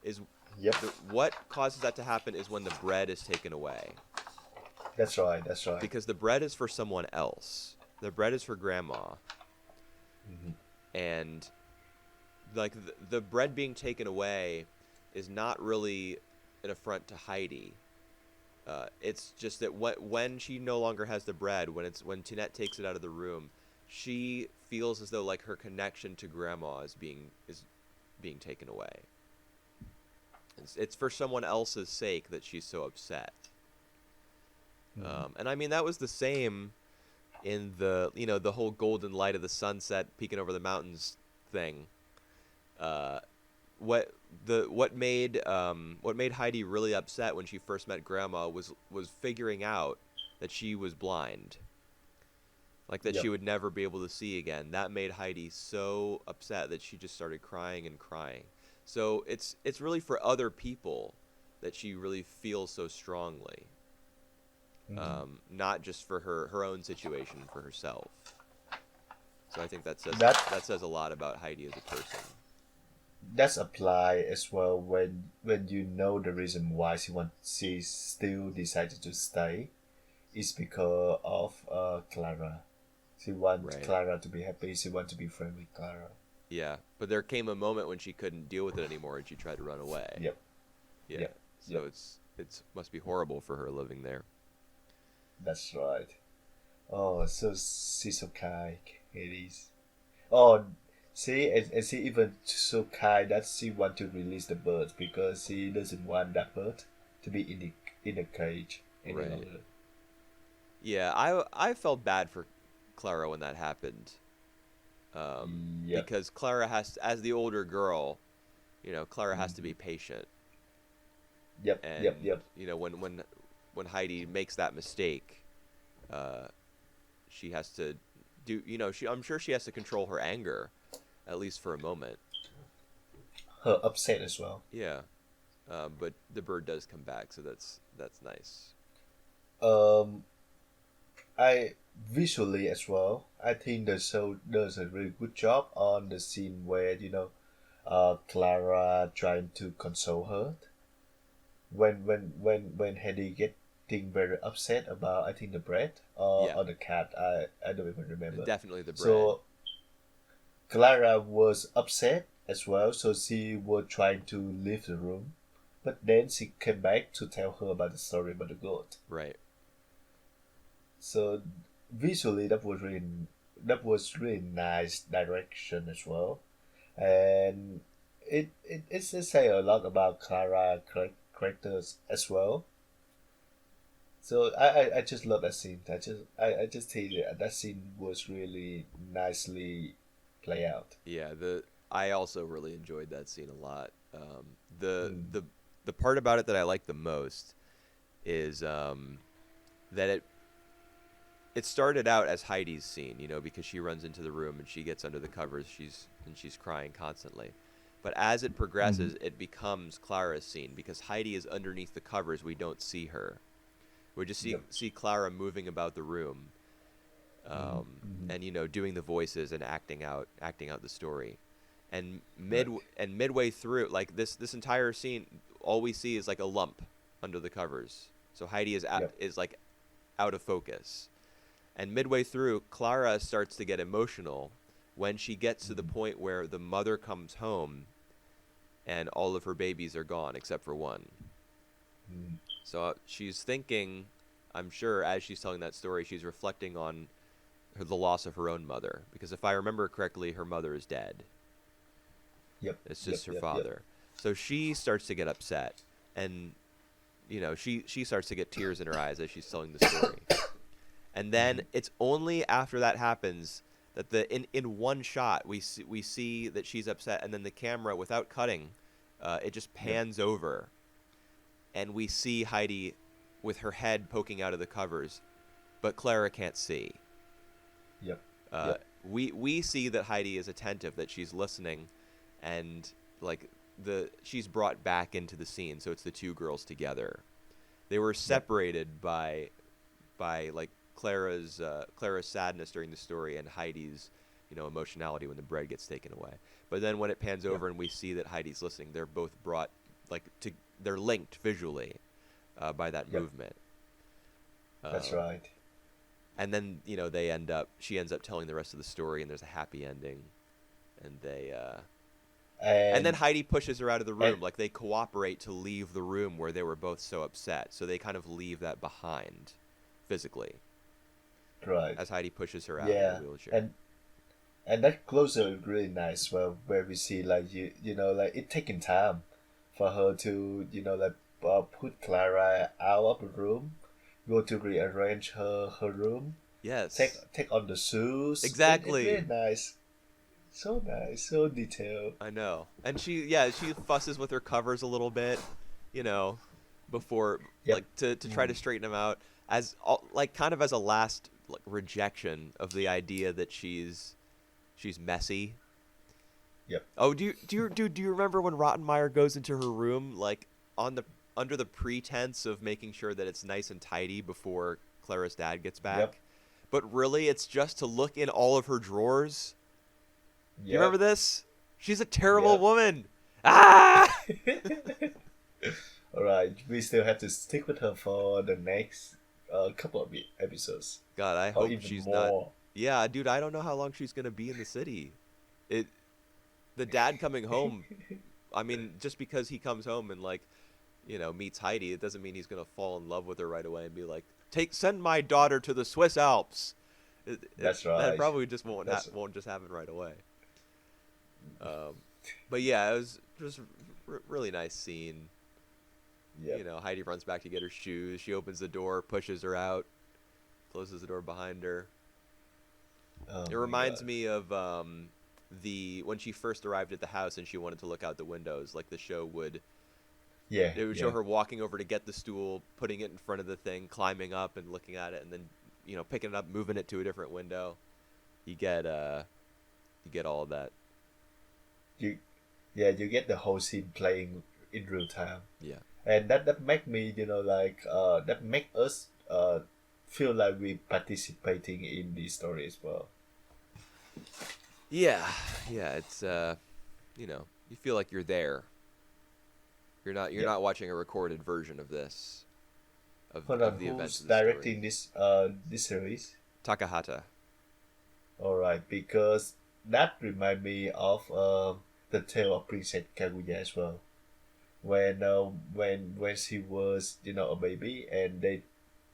[SPEAKER 1] is
[SPEAKER 2] Yep.
[SPEAKER 1] what causes that to happen is when the bread is taken away
[SPEAKER 2] That's right. That's right.
[SPEAKER 1] because the bread is for someone else. The bread is for grandma,
[SPEAKER 2] Hmm.
[SPEAKER 1] and like the bread being taken away is not really an affront to Heidi. It's just that when she no longer has the bread, when Tinette takes it out of the room, she feels as though like her connection to grandma is being taken away. It's for someone else's sake that she's so upset.
[SPEAKER 2] Hmm.
[SPEAKER 1] And I mean that was the same in the whole golden light of the sunset peeking over the mountains thing. Uh, what what made Heidi really upset when she first met Grandma was figuring out that she was blind, like that she
[SPEAKER 2] Yep.
[SPEAKER 1] would never be able to see again. That made Heidi so upset that she just started crying and crying. So it's really for other people that she really feels so strongly,
[SPEAKER 2] Hmm.
[SPEAKER 1] not just for her own situation for herself. So I think that says
[SPEAKER 2] That
[SPEAKER 1] that says a lot about Heidi as a person.
[SPEAKER 2] that's apply as well when you know the reason why she still decided to stay is because of Clara. She wants
[SPEAKER 1] Right.
[SPEAKER 2] Clara to be happy. She wants to be friends with Clara.
[SPEAKER 1] Yeah, but there came a moment when she couldn't deal with it anymore and she tried to run away.
[SPEAKER 2] Yep.
[SPEAKER 1] Yeah.
[SPEAKER 2] Yep.
[SPEAKER 1] So
[SPEAKER 2] Yep.
[SPEAKER 1] it's must be horrible for her living there.
[SPEAKER 2] That's right. Oh, so she's so kind. It is. Oh, see, and she even so kind that she want to release the bird because she doesn't want that bird to be in the cage any
[SPEAKER 1] Right.
[SPEAKER 2] longer.
[SPEAKER 1] Yeah, I felt bad for Clara when that happened.
[SPEAKER 2] Yep.
[SPEAKER 1] Because Clara as the older girl, Clara has to
[SPEAKER 2] Hmm.
[SPEAKER 1] be patient.
[SPEAKER 2] Yep. Yep.
[SPEAKER 1] And,
[SPEAKER 2] Yep.
[SPEAKER 1] when Heidi makes that mistake, uh, she has to I'm sure she has to control her anger, at least for a moment.
[SPEAKER 2] Her upset as well.
[SPEAKER 1] Yeah. But the bird does come back, so that's nice.
[SPEAKER 2] Um, I visually as well. I think the show does a really good job on the scene where Clara trying to console her when Hedy getting very upset about I think the bread
[SPEAKER 1] Yeah,
[SPEAKER 2] or the cat. I don't even remember.
[SPEAKER 1] definitely the bread.
[SPEAKER 2] So Clara was upset as well, so she was trying to leave the room, but then she came back to tell her about the story about the goat.
[SPEAKER 1] Right.
[SPEAKER 2] So visually, that was really nice direction as well, and it's just say a lot about Clara characters as well. So I just love that scene. I just think that scene was really nicely play out.
[SPEAKER 1] Yeah, the I also really enjoyed that scene a lot. The
[SPEAKER 2] Mm.
[SPEAKER 1] the the part about it that I like the most is that it started out as Heidi's scene, because she runs into the room and she gets under the covers, she's crying constantly. But as it
[SPEAKER 2] Mm-hmm.
[SPEAKER 1] progresses, it becomes Clara's scene because Heidi is underneath the covers. We don't see her. We just see
[SPEAKER 2] Yep.
[SPEAKER 1] see Clara moving about the room,
[SPEAKER 2] Mm-hmm.
[SPEAKER 1] and doing the voices and acting out the story. And
[SPEAKER 2] Right.
[SPEAKER 1] midway through, like this entire scene, all we see is like a lump under the covers. So Heidi
[SPEAKER 2] Yep.
[SPEAKER 1] is like out of focus. And midway through, Clara starts to get emotional when she gets to the
[SPEAKER 2] Mm-hmm.
[SPEAKER 1] point where the mother comes home and all of her babies are gone except for one.
[SPEAKER 2] Mm-hmm.
[SPEAKER 1] So she's thinking, I'm sure, as she's telling that story, she's reflecting on the loss of her own mother. Because if I remember correctly, her mother is dead.
[SPEAKER 2] Yep.
[SPEAKER 1] It's
[SPEAKER 2] Yep.
[SPEAKER 1] just her
[SPEAKER 2] Yep. Yep.
[SPEAKER 1] father. So she starts to get upset, and she starts to get tears in her eyes as she's telling the story. And then
[SPEAKER 2] Hmm.
[SPEAKER 1] it's only after that happens that in one shot we see that she's upset, and then the camera, without cutting, it just
[SPEAKER 2] Yep.
[SPEAKER 1] pans over, and we see Heidi with her head poking out of the covers, but Clara can't see.
[SPEAKER 2] Yep.
[SPEAKER 1] Uh,
[SPEAKER 2] Yep.
[SPEAKER 1] we see that Heidi is attentive, that she's listening, and like she's brought back into the scene, so it's the two girls together. They were
[SPEAKER 2] Yep.
[SPEAKER 1] separated by like Clara's sadness during the story and Heidi's emotionality when the bread gets taken away. But then when it pans
[SPEAKER 2] Yep.
[SPEAKER 1] over and we see that Heidi's listening, they're both brought they're linked visually by that
[SPEAKER 2] Yep.
[SPEAKER 1] movement.
[SPEAKER 2] That's
[SPEAKER 1] Um,
[SPEAKER 2] right.
[SPEAKER 1] and then she ends up telling the rest of the story, and there's a happy ending, and and then
[SPEAKER 2] And
[SPEAKER 1] Heidi pushes her out of the
[SPEAKER 2] and
[SPEAKER 1] room. Like, they cooperate to leave the room where they were both so upset, so they kind of leave that behind physically
[SPEAKER 2] right.
[SPEAKER 1] as Heidi pushes her out in the
[SPEAKER 2] Yeah.
[SPEAKER 1] wheelchair.
[SPEAKER 2] And that closer is really nice. Where we see like like it taking time for her to like put Clara out of the room, go to rearrange her room,
[SPEAKER 1] Yes,
[SPEAKER 2] take on the shoes. It
[SPEAKER 1] exactly.
[SPEAKER 2] really nice, so detailed.
[SPEAKER 1] I know. And she fusses with her covers a little bit, you know, before,
[SPEAKER 2] Yep.
[SPEAKER 1] like, to try to
[SPEAKER 2] Mm.
[SPEAKER 1] straighten them out, like, kind of as a last, like, rejection of the idea that she's messy.
[SPEAKER 2] Yep.
[SPEAKER 1] Oh, do you remember when Rottenmeier goes into her room, like, on the under the pretense of making sure that it's nice and tidy before Clara's dad gets
[SPEAKER 2] Yep.
[SPEAKER 1] back, but really it's just to look in all of her drawers? Do you remember
[SPEAKER 2] Yep.
[SPEAKER 1] this? She's a terrible
[SPEAKER 2] Yep.
[SPEAKER 1] woman. Ah!
[SPEAKER 2] All right. We still have to stick with her for the next couple of episodes,
[SPEAKER 1] God, I
[SPEAKER 2] or
[SPEAKER 1] hope
[SPEAKER 2] even
[SPEAKER 1] she's not.
[SPEAKER 2] more.
[SPEAKER 1] Yeah, dude, I don't know how long she's gonna be in the city. It the dad coming home. I mean, just because he comes home and, like, meets Heidi, it doesn't mean he's gonna fall in love with her right away and be like, send my daughter to the Swiss Alps.
[SPEAKER 2] That's
[SPEAKER 1] That
[SPEAKER 2] right.
[SPEAKER 1] probably just
[SPEAKER 2] That's
[SPEAKER 1] won't just happen right away. Um, but yeah, it was just really nice scene.
[SPEAKER 2] Yep.
[SPEAKER 1] Heidi runs back to get her shoes. She opens the door, pushes her out, closes the door behind her.
[SPEAKER 2] Oh
[SPEAKER 1] It
[SPEAKER 2] my
[SPEAKER 1] reminds
[SPEAKER 2] god.
[SPEAKER 1] me of the when she first arrived at the house and she wanted to look out the windows. Like, the show would
[SPEAKER 2] Yeah.
[SPEAKER 1] it would show
[SPEAKER 2] Yeah.
[SPEAKER 1] her walking over to get the stool, putting it in front of the thing, climbing up and looking at it, and then picking it up, moving it to a different window. You get all of that.
[SPEAKER 2] You yeah, you get the whole scene playing in real time,
[SPEAKER 1] Yeah.
[SPEAKER 2] and that make me like that make us feel like we participating in the story as well.
[SPEAKER 1] Yeah. Yeah. It's you feel like you're there. You're
[SPEAKER 2] Yep.
[SPEAKER 1] not watching a recorded version of this
[SPEAKER 2] Hold on,
[SPEAKER 1] of the
[SPEAKER 2] who's
[SPEAKER 1] events of the story.
[SPEAKER 2] directing this series?
[SPEAKER 1] Takahata.
[SPEAKER 2] All right, because that remind me of the tale of Princess Kaguya as well. When she was a baby, and they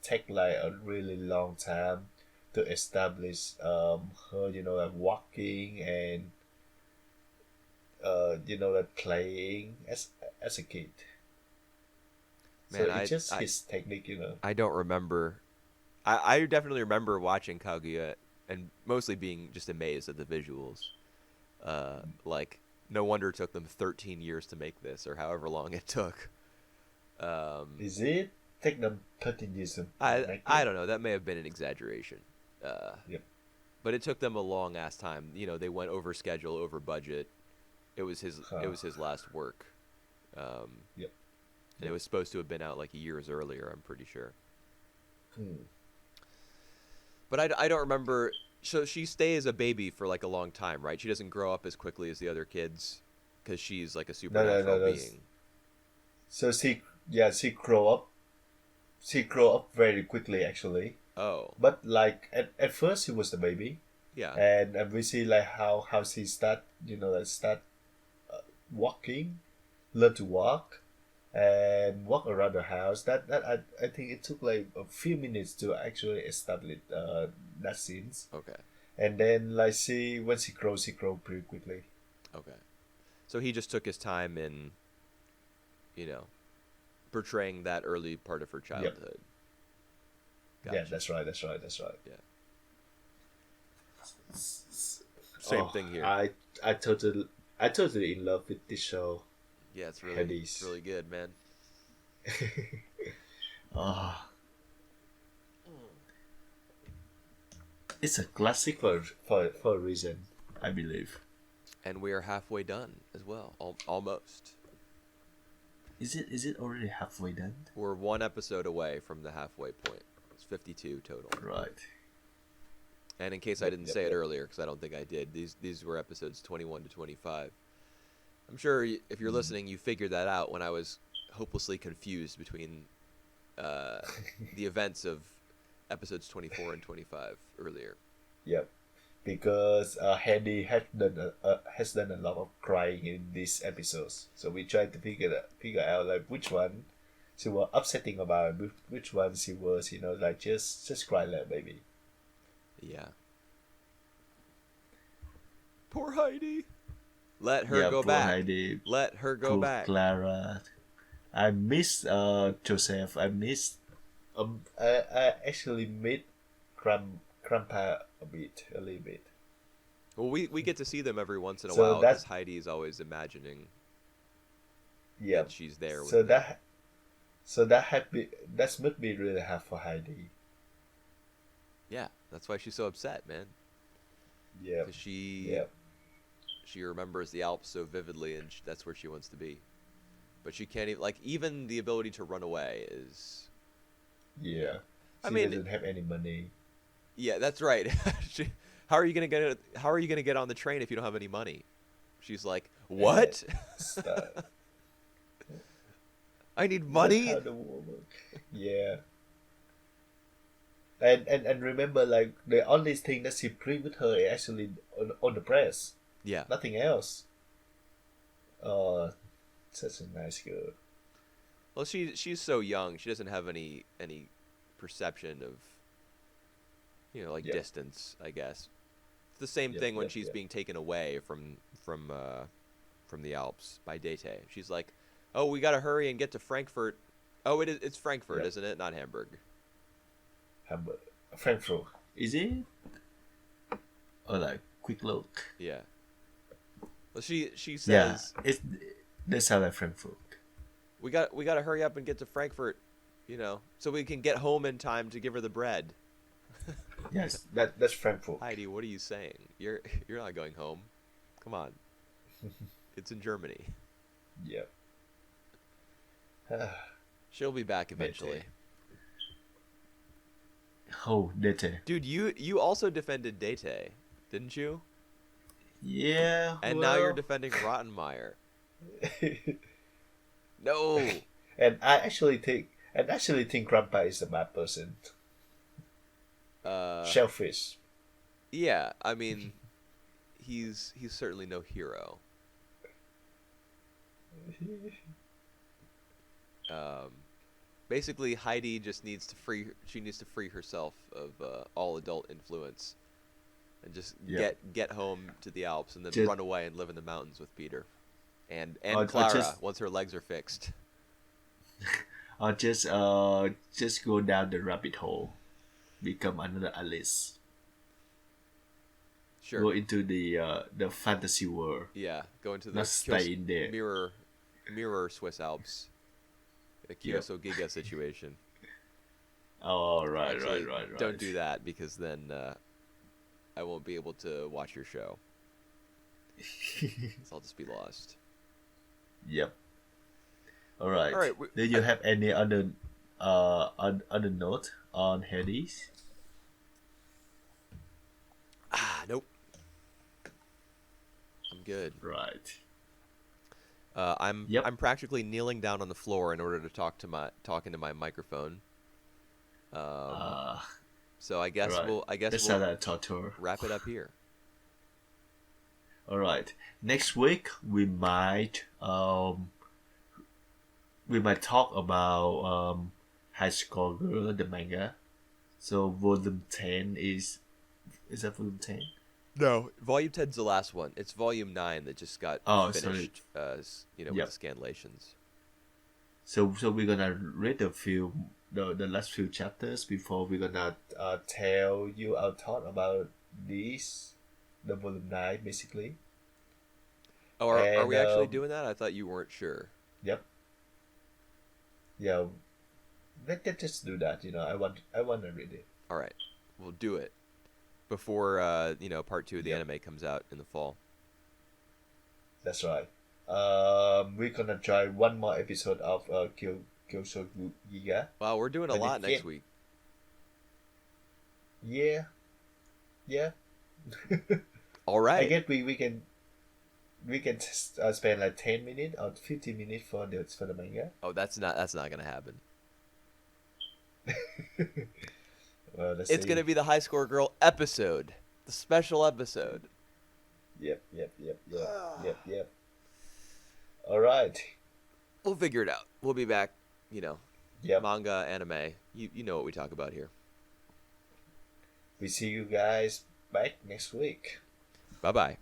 [SPEAKER 2] take like a really long time to establish her like walking and like playing as a kid. So
[SPEAKER 1] Man,
[SPEAKER 2] it's just
[SPEAKER 1] I
[SPEAKER 2] his technique.
[SPEAKER 1] I don't remember. I definitely remember watching Kaguya and mostly being just amazed at the visuals. Like, no wonder it took them 13 years to make this, or however long it took.
[SPEAKER 2] Is it take them 13 years to make
[SPEAKER 1] I
[SPEAKER 2] it?
[SPEAKER 1] don't know. That may have been an exaggeration. Uh,
[SPEAKER 2] Yep.
[SPEAKER 1] but it took them a long ass time. They went over schedule, over budget. It was
[SPEAKER 2] Huh.
[SPEAKER 1] his last work. Um,
[SPEAKER 2] Yep.
[SPEAKER 1] and it was supposed to have been out like years earlier, I'm pretty sure.
[SPEAKER 2] Hmm.
[SPEAKER 1] But I don't remember. So she stays a baby for like a long time, right? She doesn't grow up as quickly as the other kids because she's like a supernatural
[SPEAKER 2] No.
[SPEAKER 1] being.
[SPEAKER 2] So she grow up. She grow up very quickly actually.
[SPEAKER 1] Oh,
[SPEAKER 2] But like at first she was the baby,
[SPEAKER 1] yeah.
[SPEAKER 2] and we see like how she start like start walking, learn to walk, and walk around the house. That I think it took like a few minutes to actually establish that scenes.
[SPEAKER 1] Okay.
[SPEAKER 2] And then like when she grows pretty quickly.
[SPEAKER 1] Okay. So he just took his time in, you know, portraying that early part of her childhood.
[SPEAKER 2] Yeah,
[SPEAKER 1] Gotcha.
[SPEAKER 2] that's right. That's right. That's right.
[SPEAKER 1] Yeah. Same
[SPEAKER 2] Oh,
[SPEAKER 1] thing here.
[SPEAKER 2] I totally in love with this show.
[SPEAKER 1] Yeah, it's
[SPEAKER 2] Hades.
[SPEAKER 1] really good, man.
[SPEAKER 2] Oh, it's a classic for a reason, I believe.
[SPEAKER 1] And we are halfway done as well, almost.
[SPEAKER 2] Is it already halfway done?
[SPEAKER 1] We're one episode away from the halfway point. It's 52 total.
[SPEAKER 2] Right.
[SPEAKER 1] And in case I didn't say it earlier, because I don't think I did, these were episodes 21 to 25. I'm sure if you're listening, you figured that out when I was hopelessly confused between the events of episodes 24 and 25 earlier.
[SPEAKER 2] Yep. Because Heidi has done a lot of crying in these episodes, so we tried to figure out like which one she was upsetting about, which one she was like just cry like baby.
[SPEAKER 1] Yeah. Poor Heidi. Let her go
[SPEAKER 2] poor
[SPEAKER 1] back.
[SPEAKER 2] Heidi,
[SPEAKER 1] Let her go
[SPEAKER 2] poor
[SPEAKER 1] back.
[SPEAKER 2] Clara. I miss Joseph. I miss I actually meet Grandpa a little bit.
[SPEAKER 1] Well, we get to see them every once in a
[SPEAKER 2] So
[SPEAKER 1] while because
[SPEAKER 2] that's
[SPEAKER 1] Heidi's always imagining
[SPEAKER 2] yeah.
[SPEAKER 1] that she's there with
[SPEAKER 2] So
[SPEAKER 1] them.
[SPEAKER 2] that must be really hard for Heidi.
[SPEAKER 1] Yeah, that's why she's so upset, man.
[SPEAKER 2] Yeah.
[SPEAKER 1] Because
[SPEAKER 2] Yeah.
[SPEAKER 1] she remembers the Alps so vividly, and that's where she wants to be. But she can't even, like, even the ability to run away is...
[SPEAKER 2] Yeah.
[SPEAKER 1] I
[SPEAKER 2] She
[SPEAKER 1] mean,
[SPEAKER 2] doesn't have any money.
[SPEAKER 1] yeah, that's right. How are you gonna get on the train if you don't have any money? She's like, what?
[SPEAKER 2] Stuff.
[SPEAKER 1] I need money.
[SPEAKER 2] That's how the war works. Yeah. And remember, like the only thing that she bring with her is actually on the press.
[SPEAKER 1] Yeah.
[SPEAKER 2] Nothing else. Oh, such a nice girl.
[SPEAKER 1] Well, she's so young. She doesn't have any perception of, like
[SPEAKER 2] Yep.
[SPEAKER 1] distance, I guess. It's the same
[SPEAKER 2] Yep,
[SPEAKER 1] thing when
[SPEAKER 2] yep,
[SPEAKER 1] she's
[SPEAKER 2] yep.
[SPEAKER 1] being taken away from the Alps by Dete. She's like, "Oh, we got to hurry and get to Frankfurt." Oh, it's Frankfurt,
[SPEAKER 2] Yep.
[SPEAKER 1] isn't it? Not Hamburg.
[SPEAKER 2] Hamburg, Frankfurt. Is it? Or like quick look.
[SPEAKER 1] Yeah. Well, she
[SPEAKER 2] Yeah,
[SPEAKER 1] says,
[SPEAKER 2] they sound like Frankfurt.
[SPEAKER 1] we got to hurry up and get to Frankfurt, so we can get home in time to give her the bread."
[SPEAKER 2] Yes, that's Frankfurt.
[SPEAKER 1] Heidi, what are you saying? You're not going home. Come on. It's in Germany.
[SPEAKER 2] Yeah.
[SPEAKER 1] She'll be back eventually.
[SPEAKER 2] Oh, Dete.
[SPEAKER 1] Dude, you also defended Dete, didn't you?
[SPEAKER 2] Yeah.
[SPEAKER 1] And now you're defending Rottenmeier. No.
[SPEAKER 2] and I actually think Grandpa is a bad person. Shellfish.
[SPEAKER 1] Yeah, I mean, he's certainly no hero. Basically, Heidi just needs to free herself of all adult influence, and just
[SPEAKER 2] Yeah.
[SPEAKER 1] get home to the Alps and then
[SPEAKER 2] Just-
[SPEAKER 1] run away and live in the mountains with Peter, and
[SPEAKER 2] Or
[SPEAKER 1] Clara
[SPEAKER 2] just-
[SPEAKER 1] once her legs are fixed.
[SPEAKER 2] Or just go down the rabbit hole, become another Alice.
[SPEAKER 1] Sure.
[SPEAKER 2] Go into the fantasy world.
[SPEAKER 1] Yeah, go into the
[SPEAKER 2] Not stay in there.
[SPEAKER 1] mirror Swiss Alps, a
[SPEAKER 2] Yep.
[SPEAKER 1] Kyousougiga situation.
[SPEAKER 2] Oh right,
[SPEAKER 1] Actually,
[SPEAKER 2] right.
[SPEAKER 1] Don't do that because then I won't be able to watch your show. So I'll just be lost.
[SPEAKER 2] Yep. All right.
[SPEAKER 1] All right,
[SPEAKER 2] Do you have any other other note on Hades?
[SPEAKER 1] Nope. I'm good.
[SPEAKER 2] Right.
[SPEAKER 1] I'm practically kneeling down on the floor in order to talk into my microphone. So I guess
[SPEAKER 2] right. That's
[SPEAKER 1] we'll
[SPEAKER 2] not a torture.
[SPEAKER 1] wrap it up here.
[SPEAKER 2] All right. Next week we might talk about High School Girl, the manga. So volume 10 is that volume 10?
[SPEAKER 1] No, Volume 10's the last one. It's Volume 9 that just got
[SPEAKER 2] Oh, sorry.
[SPEAKER 1] finished, with
[SPEAKER 2] Yep.
[SPEAKER 1] the scanlations.
[SPEAKER 2] So we're gonna read the last few chapters before we're gonna tell you our thought about this, the volume 9 basically.
[SPEAKER 1] Oh, are
[SPEAKER 2] And
[SPEAKER 1] we actually doing that? I thought you weren't sure.
[SPEAKER 2] yep, yeah. Let's just do that. I want to read it.
[SPEAKER 1] All right, we'll do it before part 2 of the
[SPEAKER 2] Yep,
[SPEAKER 1] anime comes out in the fall.
[SPEAKER 2] that's right. We're gonna try one more episode of Kyousougiga,
[SPEAKER 1] Wow, we're doing a
[SPEAKER 2] but
[SPEAKER 1] lot next week.
[SPEAKER 2] yeah, yeah.
[SPEAKER 1] All
[SPEAKER 2] I
[SPEAKER 1] right.
[SPEAKER 2] guess we can spend like 10 minutes or 15 minutes for the manga.
[SPEAKER 1] Oh, that's not gonna happen.
[SPEAKER 2] Well, let's
[SPEAKER 1] It's
[SPEAKER 2] see.
[SPEAKER 1] gonna be the High Score Girl episode, the special episode.
[SPEAKER 2] Yep. All right.
[SPEAKER 1] We'll figure it out. We'll be back.
[SPEAKER 2] Yep.
[SPEAKER 1] Manga, anime. You know what we talk about here.
[SPEAKER 2] We see you guys back next week.
[SPEAKER 1] Bye bye.